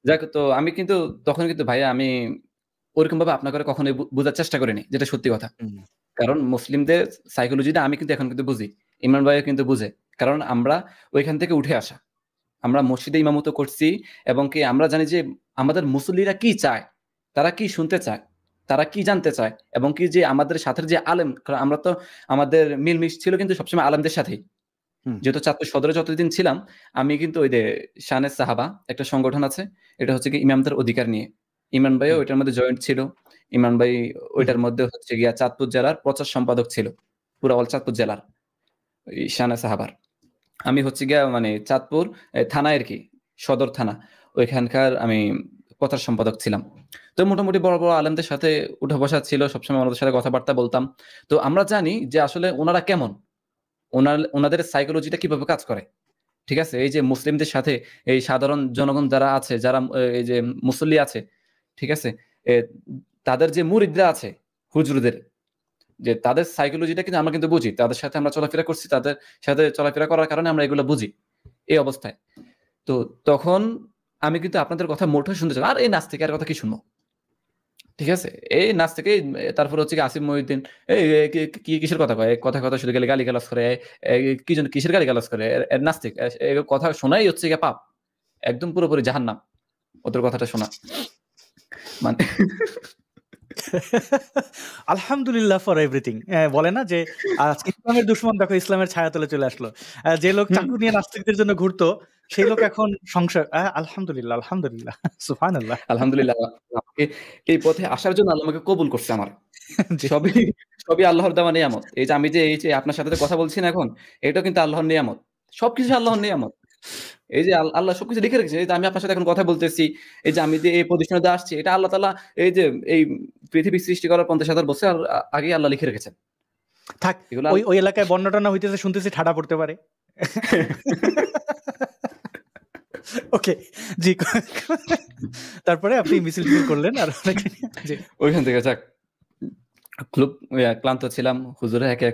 যাক, তো আমি কিন্তু তখন কিন্তু ভাইয়া আমি ওরকম ভাবে আপনার করে কখনোই বোঝার চেষ্টা করিনি, যেটা সত্যি কথা। কারণ মুসলিমদের সাইকোলজিটা আমি কিন্তু এখন কিন্তু বুঝি, ইমরান ভাইও কিন্তু বুঝে, কারণ আমরা ওইখান থেকে উঠে আসা, আমরা মসজিদে ইমামত করছি, এবং কি আমরা জানি যে আমাদের মুসল্লিরা কি চায়, তারা কি শুনতে চায়, তারা কি জানতে চায়, এবং কি যে আমাদের সাথে যে আলেম, কারণ আমরা তো আমাদের মিলমিশ ছিল কিন্তু সবসময় আলেমদের সাথেই। যেহেতু চাঁদপুর সদরে যতদিন ছিলাম, আমি কিন্তু ওই যে শানে সাহাবা একটা সংগঠন আছে, এটা হচ্ছে কি ইমামদের অধিকার নিয়ে, ইমরান ভাইও ওইটার মধ্যে জয়েন্ট ছিল। ইমরান ভাই ওইটার মধ্যে হচ্ছে গিয়া চাঁদপুর জেলার প্রচার সম্পাদক ছিল, পুরো অল চাঁদপুর জেলার ওই শানে সাহাবার। আমি হচ্ছে গিয়া মানে চাঁদপুর থানায় আর কি, সদর থানা, ওইখানকার আমি প্রচার সম্পাদক ছিলাম। তো মোটামুটি বড় বড় আলেমদের সাথে উঠা বসা ছিল, সবসময় ওনাদের সাথে কথাবার্তা বলতাম। তো আমরা জানি যে আসলে ওনারা কেমন, ওনাদের সাইকোলজিটা কিভাবে কাজ করে। ঠিক আছে, এই যে মুসলিমদের সাথে এই সাধারণ জনগণ যারা আছে, যারা এই যে মুসল্লি আছে, ঠিক আছে, তাদের যে মুরিদরা আছে, হুজুরদের, যে তাদের সাইকোলজিটা কিন্তু আমরা কিন্তু বুঝি, তাদের সাথে আমরা চলাফেরা করছি, তাদের সাথে চলাফেরা করার কারণে আমরা এগুলো বুঝি এই অবস্থায়। তো তখন আমি কিন্তু আপনাদের কথা মোটেও শুনতে চাই, আর এই নাস্তিকের কথা কি শুনবো, ঠিক আছে, এই নাচ থেকে। তারপর হচ্ছে কি আসিফ মহিউদ্দিন, কি কিসের কথা কয়, কথা কথা শুধু গেলে গালি গালাজ করে, কি জন কিসের গালি গালাজ করে, নাস্তিক, কথা শোনাই হচ্ছে গিয়ে পাপ, একদম পুরোপুরি জাহান্নাম ওদের কথাটা শোনা, মানে আলহামদুলিল্লাহ ফর এভরিথিং। বলে না যে আজকে ইসলামের দুশমন দেখো ইসলামের ছায়াতলে চলে আসলো। যে লোক চাকু নিয়ে নাস্তিকদের জন্য ঘুরতো, সেই লোক এখন সংসার। আলহামদুলিল্লাহ, আলহামদুলিল্লাহ, সুবহানাল্লাহ, আলহামদুলিল্লাহ, আমাকে এই পথে আসার জন্য আল্লাহ আমাকে কবুল করছে। আমার সবই সবই আল্লাহর দেওয়া নিয়ামত। এই যে এই যে আপনার সাথে কথা বলছি না এখন, এটাও কিন্তু আল্লাহর নিয়ামত, সবকিছু আল্লাহর নিয়ামত। এই যে আল্লাহ সবকিছু লিখে রেখেছে, এই যে আমি আপনার সাথে এখন কথা বলতেছি, এই যে আমি যে এই প্রতিষ্ঠানে আসছি, এটা আল্লাহ তাআলা এই যে এই পৃথিবী সৃষ্টি করার 50,000 বছর আগে আল্লাহ লিখে রেখেছেন। থাক, এগুলো ওই এলাকায় বন্যা হইতেছে শুনতেছি, ঠাডা পড়তে পারে। ওকে, জি। তারপরে আপনি মিছিল করলেন আর ওইখান থেকে যাক খুব ক্লান্ত ছিলাম। হুজুরে একে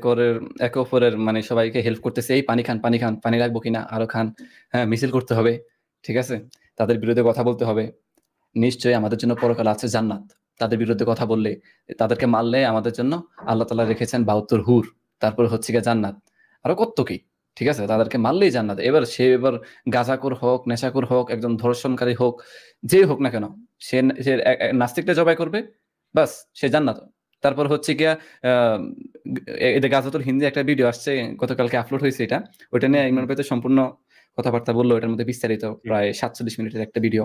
অপরের মানে সবাইকে হেল্প করতেছে, এই পানি খান, পানি লাগবো কিনা, আরো খান, হ্যাঁ মিছিল করতে হবে, ঠিক আছে, তাদের বিরুদ্ধে কথা বলতে হবে, নিশ্চয়ই আমাদের জন্য পরকাল আছে জান্নাত, তাদের বিরুদ্ধে কথা বললে, তাদেরকে মারলে আমাদের জন্য আল্লাহ তাআলা রেখেছেন 72 হুর, তারপর হচ্ছে গিয়ে জান্নাত, আরো কত কি, ঠিক আছে, তাদেরকে মারলেই জান্নাত। এবার গাঁজাখোর হোক, নেশাখোর হোক, একজন ধর্ষণকারী হোক, যে হোক না কেন, সে নাস্তিকটা জবাই করবে, বাস সে জান্নাত। তারপর হচ্ছে গিয়া এদের গাজাতুল হিন্দি একটা ভিডিও আসছে, গতকালকে আপলোড হয়েছে, এটা ওইটা নিয়ে ইমরান ভাই তো সম্পূর্ণ কথাবার্তা বললো, এটার মধ্যে বিস্তারিত প্রায় 47 মিনিটের একটা ভিডিও,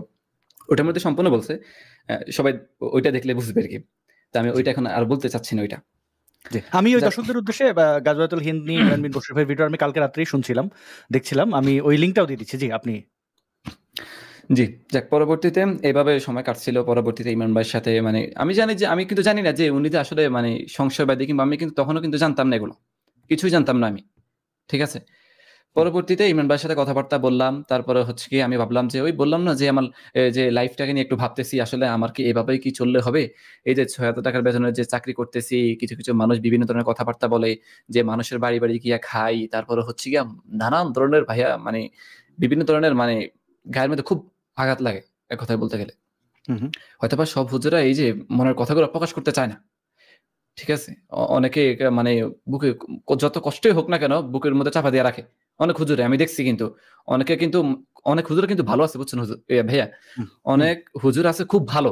ওটার মধ্যে সম্পূর্ণ বলছে, সবাই ওইটা দেখলে বুঝবে আর কি। তা আমি ওইটা এখন আর বলতে চাচ্ছি না ওইটা। আমি ওই দর্শকদের উদ্দেশ্যে গাজওয়াতুল হিন্দ নিয়ে ইমরান বিন বশির ভাইয়ের ভিডিও আমি কালকে রাত্রেই শুনছিলাম, দেখছিলাম, আমি ওই লিঙ্কটাও দিয়ে দিচ্ছি। জি, আপনি। জি, যাক, পরবর্তীতে এভাবে সময় কাটছিল। পরবর্তীতে ইমরান ভাইয়ের সাথে মানে আমি কিন্তু জানি না যে উনি যে আসলে মানে সংশয়বাদী, কিংবা আমি কিন্তু তখনও কিন্তু জানতাম না এগুলো, কিছুই জানতাম না আমি, ঠিক আছে। পরবর্তীতে ইমরান ভাইয়ের সাথে কথাবার্তা বললাম, তারপরে হচ্ছে কি আমি ভাবলাম যে ওই বললাম না যে আমার যে লাইফটাকে নিয়ে একটু ভাবতেছি, আসলে আমার কি এভাবেই কি চললে হবে? এই যে ৬,০০০ টাকার বেতনের যে চাকরি করতেছি, কিছু মানুষ বিভিন্ন ধরনের কথাবার্তা বলে যে মানুষের বাড়ি গিয়া খাই, তারপরে হচ্ছে গিয়া নানান ধরনের ভাইয়া মানে বিভিন্ন ধরনের মানে গায়ের মধ্যে খুব আঘাত লাগে এক কথায় বলতে গেলে। হয়তোবা সব হুজুরা এই যে মনের কথাগুলো প্রকাশ করতে চায় না, ঠিক আছে। অনেকে মানে বুকে যত কষ্টই হোক না কেন বুকের মধ্যে চাপা দিয়ে রাখে, অনেক হুজুরে আমি দেখছি। কিন্তু অনেক হুজুর কিন্তু ভালো আছে, বুঝছেন হুজুর ভাইয়া, অনেক হুজুর আছে খুব ভালো,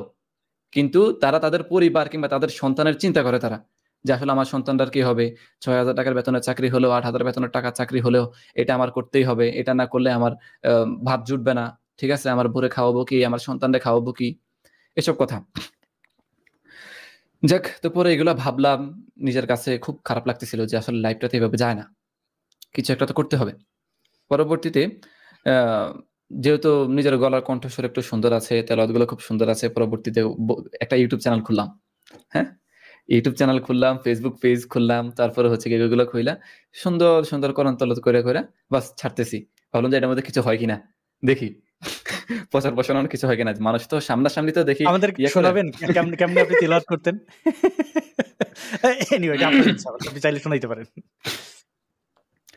কিন্তু তারা তাদের পরিবার কিংবা তাদের সন্তানের চিন্তা করে, তারা যে আসলে আমার সন্তানটার কি হবে, ৬,০০০ টাকার বেতনের চাকরি হলেও, ৮,০০০ বেতনের টাকার চাকরি হলেও এটা আমার করতেই হবে, এটা না করলে আমার ভাত জুটবে না, ঠিক আছে, আমার ভোরে খাওয়াবো কি, আমার সন্তানদের খাওয়াবো কি, এসব কথা। যাক, তো পরে এগুলো ভাবলাম, নিজের কাছে খুব খারাপ লাগতেছিল যে আসলে লাইফটাতে এভাবে যায় না, কিছু একটা তো করতে হবে। পরবর্তীতে যেহেতু নিজের গলার কণ্ঠস্বর একটু সুন্দর আছে, তেলাওয়াতগুলো খুব সুন্দর আছে, পরবর্তীতে একটা ইউটিউব চ্যানেল খুললাম। হ্যাঁ, ইউটিউব চ্যানেল খুললাম, ফেসবুক পেজ খুললাম, তারপরে হচ্ছে এগুলো খুইলা সুন্দর কোরআন তেলাওয়াত করে বাস ছাড়তেছি। ভাবলাম যে এটার মধ্যে কিছু হয় কিনা দেখি, প্রচার প্রসারণ কিছু হয় কিনা, মানুষ তো সামনাসামনি তো দেখি। আমাদের শোনাবেন কেমনে আপনি তেলাওয়াত করতেন? এনিওয়ে, আপনার ইচ্ছা, আপনি চাইলে শোনাইতে পারেন।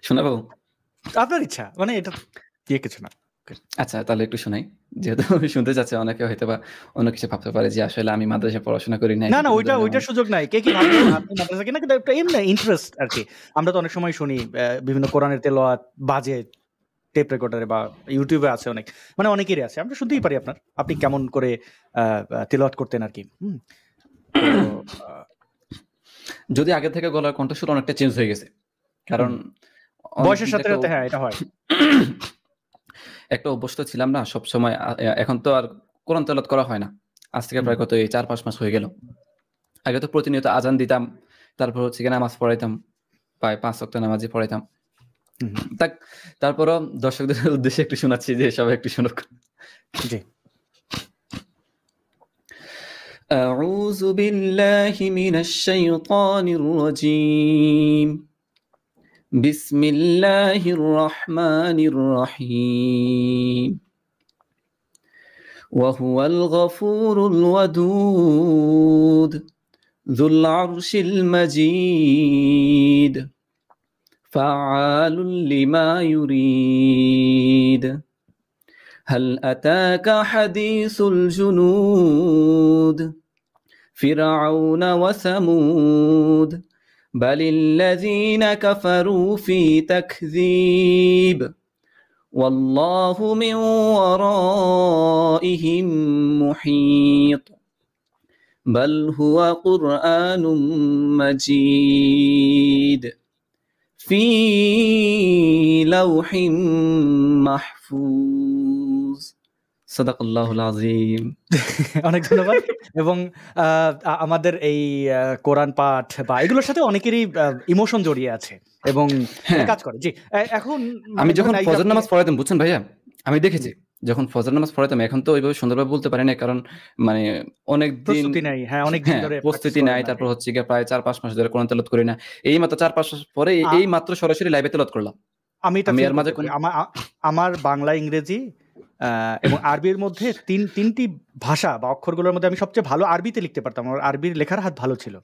শোনাবো? আপনার ইচ্ছা, মানে এটা দিয়ে কিছু না। আচ্ছা, তাহলে একটু শোনাই, যেহেতু শুনতে চাচ্ছে। অনেকে হয়তো বা অন্য কিছু ভাবতে পারে যে আসলে আমি মাদ্রাসায় পড়াশোনা করি নাই। না, ওইটার সুযোগ নাই। কে কি ভাবলো আপনি মাদ্রাসা কিনা, কিন্তু একটা এমনি ইন্টারেস্ট আর কি। আমরা তো অনেক সময় শুনি বিভিন্ন কোরআনের তেলাওয়াত বাজে টেপ রেকর্ডারে বা ইউটিউবে আছে, অনেক মানে অনেকেরই আছে, আমরা শুনতেই পারি আপনি কেমন করে তেলাওয়াত করতেন আর কি। যদি আগে থেকে গলার কণ্ঠস্বর অনেকটা চেঞ্জ হয়ে গেছে, কারণ বয়সের সাথে সাথে, হ্যাঁ, এটা হয়। একটা অভ্যস্ত ছিলাম না সব সময়। এখন তো আর কোরআন তেলাওয়াত করা হয় না, আজ থেকে প্রায় কত 4-5 মাস হয়ে গেল। আগে তো প্রতিনিয়ত আজান দিতাম, তারপর হচ্ছে কি নামাজ পড়াইতাম, প্রায় 5 ওয়াক্ত নামাজই পড়াইতাম। তারপরও দর্শকদের উদ্দেশ্যে একটু শোনাচ্ছি, যে সবাই একটু শুনুক। জি। أعوذ بالله من الشيطان الرجيم. بسم الله الرحمن الرحيم. وهو الغفور الودود ذو العرش المجيد فعال لما يريد. هل أتاك حديث الجنود فرعون وثمود بل الذين كفروا في تكذيب والله من ورائهم محيط بل هو قرآن مجيد في لوح محفوظ صدق الله العظيم. অনেক ধন্যবাদ। এবং আমাদের এই কোরআন পাঠ বা এগুলোর সাথে অনেকেরই ইমোশন জড়িয়ে আছে এবং কাজ করে। জি, এখন আমি যখন ফজর নামাজ পড়াইতাম, বুঝছেন ভাইয়া, আমি দেখেছি যখন ফজর নামাজ পড়াইতাম, এখন তো ওইভাবে সুন্দরভাবে বলতে পারি না, কারণ মানে অনেকদিন প্রস্তুতি নাই। হ্যাঁ, অনেকদিন হ্যাঁ, ধরে প্র্যাকটিস প্রস্তুতি করেন নাই। না। তারপর হচ্ছে গিয়ে প্রায় ৪-৫ মাস ধরে কোরআন তেলাওয়াত করি না। এইমাত্র ৪-৫ মাস পরে আ এইমাত্র সরাসরি লাইভে তেলাওয়াত করলাম। আমি এটা আমি ফিল এর মাঝে করতে পারি। কোনো আমার বাংলা, ইংরেজি এবং আরবির মধ্যে ৩টি ভাষা বা অক্ষরগুলোর মধ্যে আমি সবচেয়ে ভালো আরবিতে লিখতে পারতাম। আমার আরবির লেখার হাত ভালো ছিল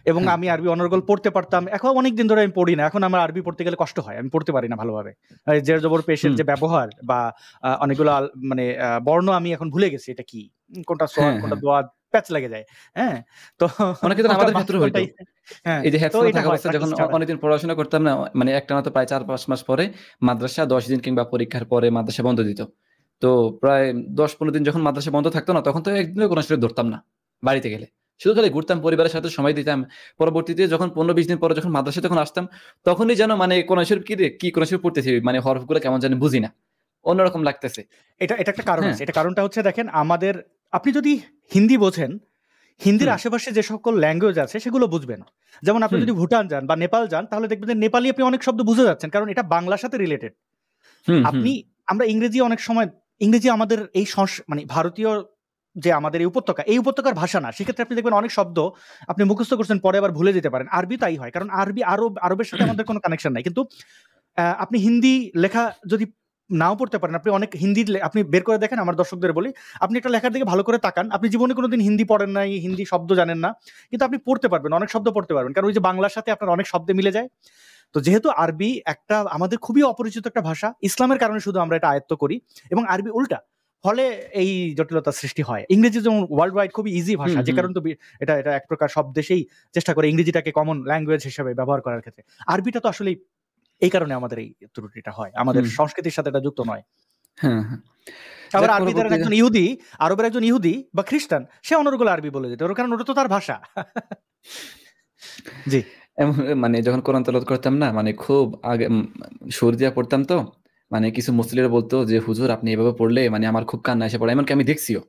এবং হ্যাঁ, আমি আরবি অনর্গল পড়তে পারতাম। এখন অনেকদিন ধরে আমি পড়ি না। এখন আমার আরবি পড়তে গেলে কষ্ট হয়। আমি পড়তে পারি না ভালোভাবে। জের জবর পেশের হুম, যে ব্যবহার বা অনেকগুলো মানে বর্ণ আমি এখন ভুলে গেছি এটা কি? কোনটা সোয়াদ, হ্যাঁ, কোনটা হ্যাঁ। দোয়াদ, প্যাচ লেগে যায়। হ্যাঁ? তো অনেক ক্ষেত্রে ওটা আমাদের ক্ষেত্রেও হইতো। বাস্তবটাই হ্যাঁ, এই যে তো হেডফোনে এটা থাকা হয় অবস্থায় প্র্যাকটিস যখন ছাড়া। অনেকদিন পড়াশোনা করতাম না, মানে একটানা তো প্রায় ৪-৫ মাস পরে মাদ্রাসা ১০ দিন কিংবা পরীক্ষার পরে মাদ্রাসা বন্ধ দিত। তো প্রায় ১০-১৫ দিন যখন মাদ্রাসা বন্ধ থাকতো না, তখন তো একদিনও কোরআন শরীফ ধরতাম না বাড়িতে গেলে। শুধু খালি ঘুরতাম, পরিবারের সাথে সময় দিতাম। পরবর্তীতে যখন ১৫-২০ দিন পরে যখন মাদ্রাসায় যখন আসতাম, তখনই যেন মানে কোরআন শরীফ কি রে, কি কোরআন শরীফ পড়তেছি, মানে হরফগুলো কেমন জানি বুঝি না। অন্যরকম লাগতেছে। এটা এটা একটা কারণ হ্যাঁ? আছে। এটা কারণটা হচ্ছে দেখেন আমাদের আপনি যদি হিন্দি বোঝেন, হিন্দির হুম, আশেপাশে যে সকল ল্যাঙ্গুয়েজ আছে সেগুলো বুঝবেন। যেমন আপনি হুম, যদি ভুটান যান বা নেপাল যান তাহলে দেখবেন যে নেপালি আপনি অনেক শব্দ বুঝে যাচ্ছেন। কারণ এটা বাংলার সাথে রিলেটেড। হুম, হুম, আপনি আমরা ইংরেজি অনেক সময় ইংরেজি আমাদের এই মানে ভারতীয় যে আমাদের এই উপত্যকা, এই উপত্যকার ভাষা না। সেক্ষেত্রে আপনি দেখবেন অনেক শব্দ আপনি মুখস্থ করছেন পরে আবার ভুলে যেতে পারেন। আরবি তাই হয়। কারণ আরবের সাথে আমাদের কোনো কানেকশন নাই। কিন্তু আপনি হিন্দি লেখা যদি নাও পড়তে পারেন, আপনি অনেক হিন্দি আপনি বের করে দেখেন আমার দর্শকদের বলি, আপনি একটা লেখার দিকে ভালো করে তাকান। আপনি জীবনে কোনোদিন হিন্দি পড়েন নাই, হিন্দি শব্দ জানেন না। কিন্তু আপনি পড়তে পারবেন, অনেক শব্দ পড়তে পারবেন। কারণ ওই যে বাংলার সাথে আপনার অনেক শব্দে মিলে যায়। তো যেহেতু আরবি একটা আমাদের খুবই অপরিচিত একটা ভাষা, ইসলামের কারণে শুধু আমরা এটা আয়ত্ত করি এবং আরবি উল্টা। ফলে এই জটিলতার সৃষ্টি হয়। ইংরেজি যেমন ওয়ার্ল্ড ওয়াইড খুবই ইজি ভাষা। হুম, যে হুম, কারণে তো এটা এক প্রকার সব দেশেই চেষ্টা করে ইংরেজিটাকে কমন ল্যাঙ্গুয়েজ হিসেবে ব্যবহার করার ক্ষেত্রে। আরবিটা তো আসলেই এই কারণে আমাদের এই ত্রুটিটা হয়। আমাদের হুম। সংস্কৃতির সাথে এটা যুক্ত নয়। হ্যাঁ, হ্যাঁ। আবার যাক আরবি দ্বারা পরবর্তীতে একজন ইহুদি, আরবের একজন ইহুদি বা খ্রিস্টান সে অনর্গল আরবি বলে দিত। ওর কারণ ওটা তো তার ভাষা। জি। এমন মানে যখন কোরআন তেলাওয়াত করতাম না, মানে খুব আগে সুর দিয়া পড়তাম তো, মানে কিছু মুসল্লিরা বলতো যে, "হুজুর আপনি এভাবে পড়লে মানে আমার খুব কান্না এসে পড়ে।" এমনকি আমি দেখছিও।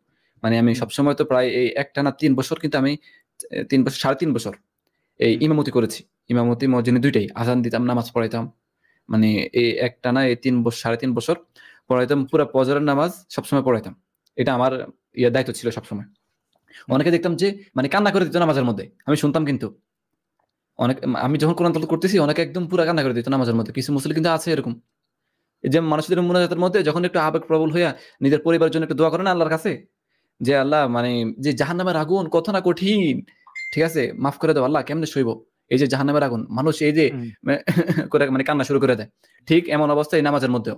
মানে আমি হুম, সবসময় তো প্রায় এই একটানা ৩ বছর কিন্তু আমি ৩ বছর ৩.৫ বছর এই হুম। ইমামতি করেছি। ইমামতি, মুয়াজ্জিনি ২ টাই। আযান দিতাম, নামাজ পড়াইতাম। মানে এই একটানা এই ৩ ৩.৫ বছর পড়াইতাম। পুরা ফজরের নামাজ সবসময় পড়াইতাম। এটা আমার দায়িত্ব ছিল সবসময়। হুম, অনেকে দেখতাম যে মানে কান্না করে দিত নামাজের মধ্যে। আমি শুনতাম কিন্তু। অনেক আমি যখন কোরআন তেলাওয়াত করতেছি অনেকে একদম পুরা কান্না করে দিত নামাজের মধ্যে। কিছু মুসল্লি কিন্তু আছে এরকম। এই যে মানুষদের মুনাজাতের মধ্যে যখন একটু আবেগপ্রবল হইয়া নিজের পরিবারের জন্য একটু দোয়া করে না আল্লাহর কাছে, যে আল্লাহ মানে যে জাহান্নামের আগুন কত না কঠিন। ঠিক আছে? মাফ করে দাও আল্লাহ, কেমনে সইব? এই যে জাহান্নামের আগুন, মানুষ এই যে হুম। মানে করে মানে কান্না শুরু করে দেয়। ঠিক এমন অবস্থা এই নামাজের মধ্যেও।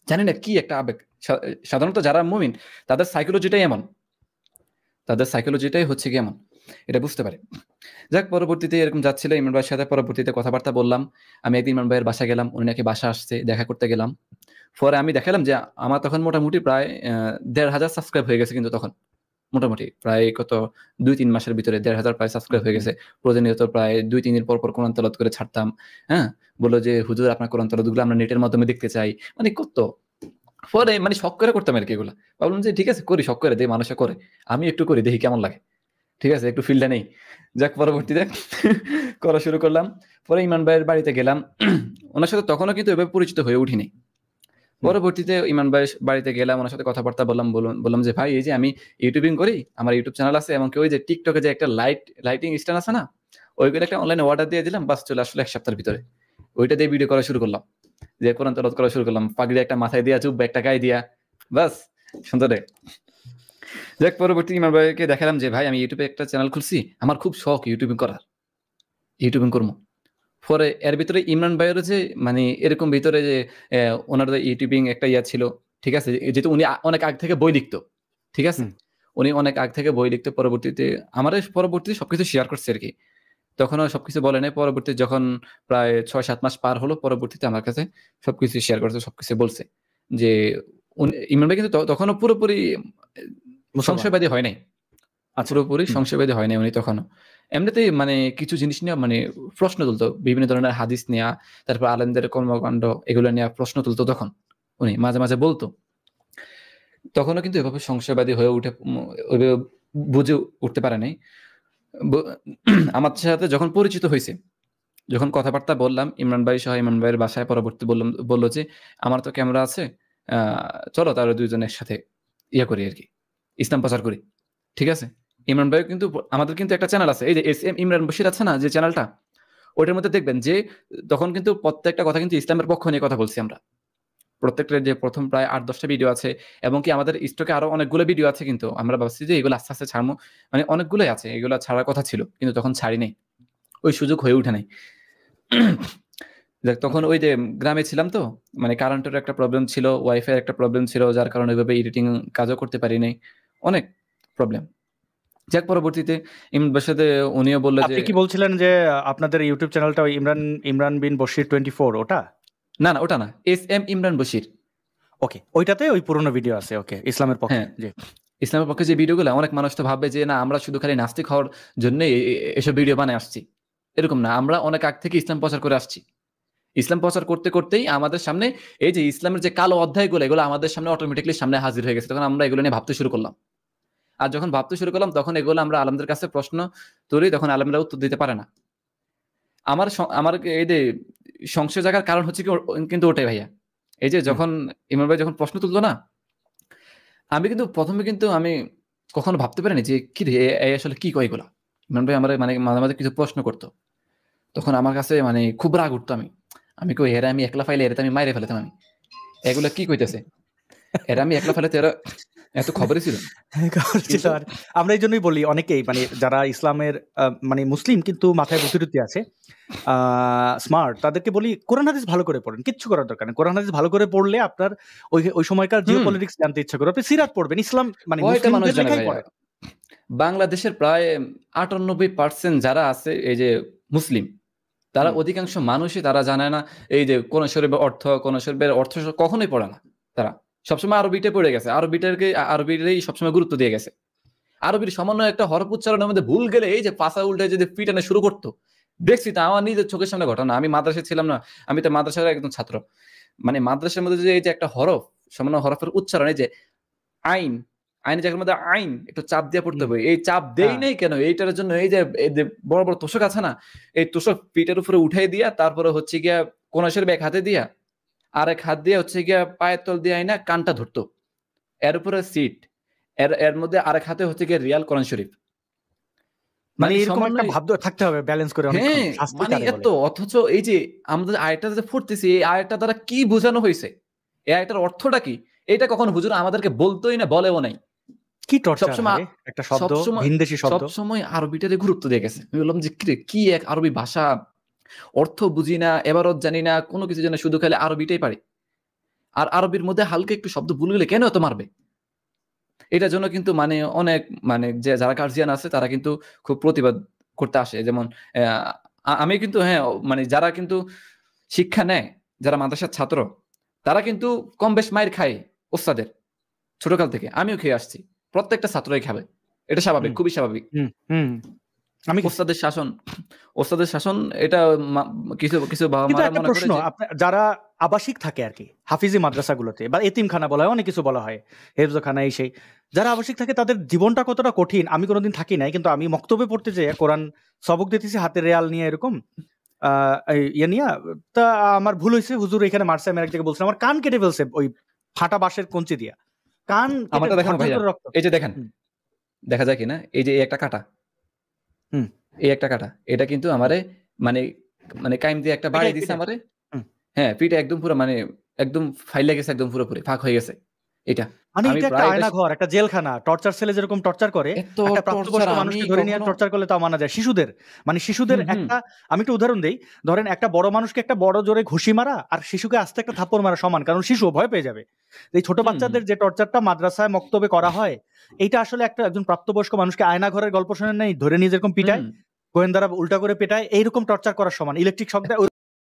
জানি না কি একটা আবেগ। সাধারণত যারা মুমিন তাদের সাইকোলজিটাই এমন। তাদের সাইকোলজিটাই হচ্ছে গিয়ে এমন। এটা বুঝতে পারি। যাক পরবর্তীতে এরকম যাচ্ছিল ইমরান ভাইয়ের সাথে, পরবর্তীতে কথাবার্তা বললাম। আমি একদিন ইমরান ভাইয়ের বাসায় গেলাম। উনি নাকি বাসায় আসছে, দেখা করতে গেলাম। পরে আমি দেখালাম যে আমার তখন মোটামুটি প্রায় ১,৫০০ সাবস্ক্রাইব হয়ে গেছে কিন্তু তখন। মোটামুটি প্রায় কত ২-৩ মাসের ভিতরে ১,৫০০ প্রায় সাবস্ক্রাইব হয়ে হুম। গেছে। প্রতিনিয়ত প্রায় ২-৩ দিন পর, পর কোরআন তেলাওয়াত করে ছাড়তাম। হ্যাঁ? বলল যে, "হুজুর আপনার কোরআন তেলাওয়াতগুলো আমরা নেটের মাধ্যমে দেখতে চাই।" মানে কত? পরে মানে শখ করে করতাম আরকি এগুলা। ভাবলাম যে ঠিক আছে করি, শখ করে দেই, মানুষে করে। আমি একটু করি দেখি কেমন লাগে। ঠিক আছে? একটু ফিলটা নেই। যাক হুম, পরবর্তীতে করা শুরু করলাম। পরে ইমরান ভাইয়ের বাড়িতে গেলাম। উনার সাথে তখনও কিন্তু এভাবে পরিচিত হয়ে উঠিনি। হুম, পরবর্তীতে ইমরান ভাইয়ের বাড়িতে গেলাম, উনার সাথে কথাবার্তা বললাম। বললাম যে, "ভাই এই যে আমি ইউটিউবিং করি। আমার ইউটিউব চ্যানেল আছে। এমনকি ওই যে TikTok এ যে একটা লাইটিং স্ট্যান্ড আছে না? ওইগুলো একটা অনলাইনে অর্ডার দিয়ে দিলাম। বাস চলে আসলো ১ সপ্তাহের ভিতরে। ওইটা দিয়ে ভিডিও করা শুরু করলাম। যে কোরআন তেলাওয়াত করা শুরু করলাম। পাগড়ি একটা মাথায় দিয়া, জুব্বা একটা গায়ে দিয়া। বাস সুন্দর রে। যাক পরবর্তী ইমরান ভাইকে দেখালাম যে, "ভাই আমি ইউটিউবে একটা চ্যানেল খুলছি। আমার খুব শখ ইউটিউবিং করার। ইউটিউবিং করব।" পরে এর ভিতরে ইমরান ভাইয়েরও যে মানে এরকম ভিতরে যে উনার ইউটিউবিং একটা ইয়া ছিল। ঠিক আছে? যেহেতু উনি অনেক আগ থেকে বই লিখতো। ঠিক আছে? হুম। উনি অনেক আগ থেকে বই লিখতো। পরবর্তীতে পরবর্তীতে সবকিছু শেয়ার করছে আরকি। তখনও সবকিছু বলে নাই। পরবর্তীতে যখন প্রায় ৬-৭ মাস পার হলো, পরবর্তীতে আমার কাছে সবকিছু শেয়ার করছে, সবকিছু বলছে। যে ইমরান ভাই কিন্তু তখনও পুরোপুরি মুসলমান। সংশয়বাদী হয় নাই। আচ্ছা। পুরোপুরি হুম, সংশয়বাদী হয় নাই উনি তখনও। এমনিতেই মানে কিছু জিনিস নিয়ে মানে প্রশ্ন তুলতো। বিভিন্ন ধরনের হাদিস নেয়া, তারপর আলেমদের কর্মকাণ্ড এগুলো নিয়ে প্রশ্ন তুলতো তখন। উনি মাঝে, মাঝে বলত। তখনও কিন্তু এভাবে সংশয়বাদী হয়ে উঠে ওইভাবে বুঝে উঠতে পারে নাই। ব আমার সাথে যখন পরিচিত হইছে, যখন কথাবার্তা বললাম, ইমরান ভাই সহ ইমরান ভাইয়ের বাসায় পরবর্তী বলল যে, "আমার তো ক্যামেরা আছে। চলো তাহলে দুইজনের সাথে ইয়ে করি আর কি, ইসলাম প্রচার করি। ঠিক আছে, ইমরান ভাই কিন্তু আমাদের কিন্তু একটা চ্যানেল আছে, এই যে এস এম ইমরান বশির আছে না যে চ্যানেলটা, ওইটার মধ্যে দেখবেন যে তখন কিন্তু প্রত্যেকটা কথা কিন্তু ইসলামের পক্ষ নিয়ে কথা বলছি আমরা। প্রত্যেকটা যে প্রথম প্রায় 8-10টা ভিডিও আছে, এবং কি আমাদের স্টকে আরো অনেকগুলো ভিডিও আছে, কিন্তু আমরা ভাবছি যে এগুলো আস্তে আস্তে ছাড়বো, মানে অনেকগুলোই আছে, এগুলো ছাড়ার কথা ছিল কিন্তু তখন ছাড়ি নাই, ওই সুযোগ হয়ে উঠে নাই। দেখ তখন ওই যে গ্রামে ছিলাম তো, মানে কারেন্টের একটা প্রবলেম ছিল, ওয়াইফাই একটা প্রবলেম ছিল, যার কারণে ওইভাবে এডিটিং কাজও করতে পারি নাই, অনেক প্রবলেম। যাক পরবর্তীতে ইমরান ভাইয়ের সাথে উনিও বললো যে আপনি কি বলছিলেন যে আপনাদের ইউটিউব চ্যানেলটা ওই ইমরান বিন বশির 24 ওটা? না না ওটা না, এস এম ইমরান বশির। ওকে, ওইটাতে ওই পুরনো ভিডিও আছে। ওকে, ইসলামের পক্ষে। হ্যাঁ, জি। ইসলামের পক্ষে যে ভিডিওগুলো, অনেক মানুষ তো ভাববে যে না আমরা শুধু খালি নাস্তিক হওয়ার জন্য এসব ভিডিও বানায় আসছি, এরকম না, আমরা অনেক আগ থেকে ইসলাম প্রচার করে আসছি। ইসলাম প্রচার করতে করতেই আমাদের সামনে এই যে ইসলামের যে কালো অধ্যায়গুলো, এগুলো আমাদের সামনে অটোমেটিকলি সামনে হাজির হয়ে গেছে, তখন আমরা এগুলো নিয়ে ভাবতে শুরু করলাম। আর যখন ভাবতে শুরু করলাম তখন এগুলো আমরা আলেমদের কাছে প্রশ্ন তুলি, তখন আলেমরা উত্তর দিতে পারে না। আমার এই যে সংশয় জাগার কারণ হচ্ছে কি কিন্তু ওটাই ভাইয়া, এই যে যখন ইমরান ভাই যখন প্রশ্ন তুলতো না, আমি কিন্তু প্রথমে কিন্তু আমি কখনো ভাবতে পারিনি যে কি রে এই আসলে কি কয় এগুলা। ইমরান ভাই আমার মানে মাঝে মাঝে কিছু প্রশ্ন করতো, তখন আমার কাছে মানে খুব রাগ উঠতো। আমি কই এরা আমি একলা ফাইলে এরা আমি মাইরে ফেলতাম, আমি এগুলা কি কইতেছে, এরা আমি একলা ফাইলে এরা এত খবরই ছিল। আর আমরা এই জন্যই বলি অনেকেই, মানে যারা ইসলামের মানে মুসলিম কিন্তু মাথায় বুদ্ধি আছে, স্মার্ট, তাদেরকে বলি কোরআন হাদিস ভালো করে পড়েন, কিচ্ছু করার দরকার নেই। কোরআন হাদিস ভালো করে পড়লে আপনার ওই সময়কার জিওপলিটিক্স জানতে ইচ্ছা করে, আপনি সিরাত পড়বেন, ইসলাম মানে মুসলিমদের লেখাই পড়েন। বাংলাদেশের প্রায় 98% যারা আছে এই যে মুসলিম, তারা অধিকাংশ মানুষই তারা জানে না এই যে কোন শরীফের অর্থ, কোন শরীফের অর্থ কখনোই পড়ে না। তারা সবসময় আরবিতে পড়ে গেছে, আরবিটাই সবসময় গুরুত্ব দিয়ে গেছে। আরবির সামান্য একটা হরফ উচ্চারণের মধ্যে ভুল গেলে এই যে পাশা উল্টে যদি পিটানো শুরু করতো, দেখছি তা আমার নিজের চোখের সামনে ঘটনা। আমি মাদ্রাসায় ছিলাম না, আমি তো মাদ্রাসার একজন ছাত্র, মানে মাদ্রাসার মধ্যে যে এই যে একটা হরফ, সামান্য হরফের উচ্চারণ, এই যে আইন, আইনের জায়গার মধ্যে আইন একটু চাপ দিয়ে পড়তে হবে, এই চাপ দেই নেই কেন, এইটার জন্য এই যে বড় বড় তোষক আছে না, এই তোষক পিঠের উপরে উঠাই দিয়া তারপরে হচ্ছে গিয়া কোন এক হাতে দিয়া আর এক হাত দিয়ে হচ্ছে গিয়া পায়ের তল দিয়ে আইনা কানটা ধরতো, এর উপরে সিট, এর মধ্যে আরেক হাতে হচ্ছে গিয়ে রিয়াল কোরআন শরীফ, মানে এরকম একটা ভাব থাকতে হবে ব্যালেন্স করে অনেকক্ষণ। মানে এত, অথচ এই যে আমাদের আয়াতটা যে পড়তেছি, এই আয়াতটা দ্বারা কি বোঝানো হয়েছে, এই আয়াতটার অর্থটা কি, এটা কখনো হুজুর আমাদেরকে বলতোই না, বলেও নাই। কি সবসময় একটা শব্দ, ভিনদেশী শব্দ, সবসময় আরবিটারে গুরুত্ব দিয়ে গেছে। আমি বললাম যে কি এক আরবি ভাষা, অর্থ বুঝি না, এবারত জানি না, কোনো কিছু জানি, শুধু খালি আরবিটাই পারি। আর আরবির মধ্যে হালকা একটু শব্দ ভুল গেলে কেন এত মারবে? এটার জন্য কিন্তু মানে অনেক মানে যে যারা গার্জিয়ান আছে তারা কিন্তু খুব প্রতিবাদ করতে আসে। যেমন আমি কিন্তু মানে যারা কিন্তু শিক্ষা নেয়, যারা মাদ্রাসার ছাত্র, তারা কিন্তু কম বেশ মাইর খায় ওস্তাদের, ছোটকাল থেকে আমিও খেয়ে আসছি, প্রত্যেকটা ছাত্রই খাবে, এটা স্বাভাবিক, খুবই স্বাভাবিক। আমি ওস্তাদের শাসন এটা কিছু প্রশ্ন, যারা আবাসিক থাকে আর কি হাফিজি মাদ্রাসাগুলোতে বা এতিমখানা বলা হয়, অনেক কিছু বলা হয়, হেফজখানা, এই সেই, যারা আবাসিক থাকে তাদের জীবনটা কতটা কঠিন। আমি কোনোদিন থাকি নাই, কিন্তু আমি মক্তবে পড়তে যাই, কোরআন সবক দিতেছি হাতে রেয়াল নিয়ে, এরকম ইয়ে নিয়ে, তা আমার ভুল হয়েছে, হুজুর এখানে মারছে, আমি এক জায়গায় বলছিলাম আমার কান কেটে ফেলছে ওই ফাটা বাঁশের কঞ্চি দিয়া, কান রক্ত। এই যে দেখেন, দেখা যায় কিনা, এই যে একটা কাটা, এই একটা কাটা, এটা কিন্তু আমারে মানে মানে কাইম দিয়ে একটা বাড়ি দিছে আমারে, হ্যাঁ পিঠে একদম পুরো মানে একদম ফাইলে গেছে, একদম পুরোপুরি ফাঁক হয়ে গেছে। এটা মানে এটা একটা আয়নাঘর, একটা জেলখানা, টর্চার সেলে যেরকম টর্চার করে, একটা প্রাপ্তবয়স্ক মানুষকে ধরে নিয়ে টর্চার করলে তাও মানা যায়। শিশুদের একটা, আমি একটা উদাহরণ দেই, ধরেন একটা বড় মানুষকে একটা বড় জোরে ঘুষি মারা আর শিশুকে আস্তে একটা থাপ্পড় মারা সমান, কারণ শিশু ভয় পেয়ে যাবে। এই ছোট বাচ্চাদের যে টর্চারটা মাদ্রাসায় মক্তবে করা হয়, এইটা আসলে একজন প্রাপ্তবয়স্ক মানুষকে আয়নাঘরের গল্প শোনেন নাই, ধরে নিয়ে যেরকম পিটায়, গোয়েন্দারা উল্টা করে পেটায়, এইরকম টর্চার করার সমান। ইলেকট্রিক শক দেয়।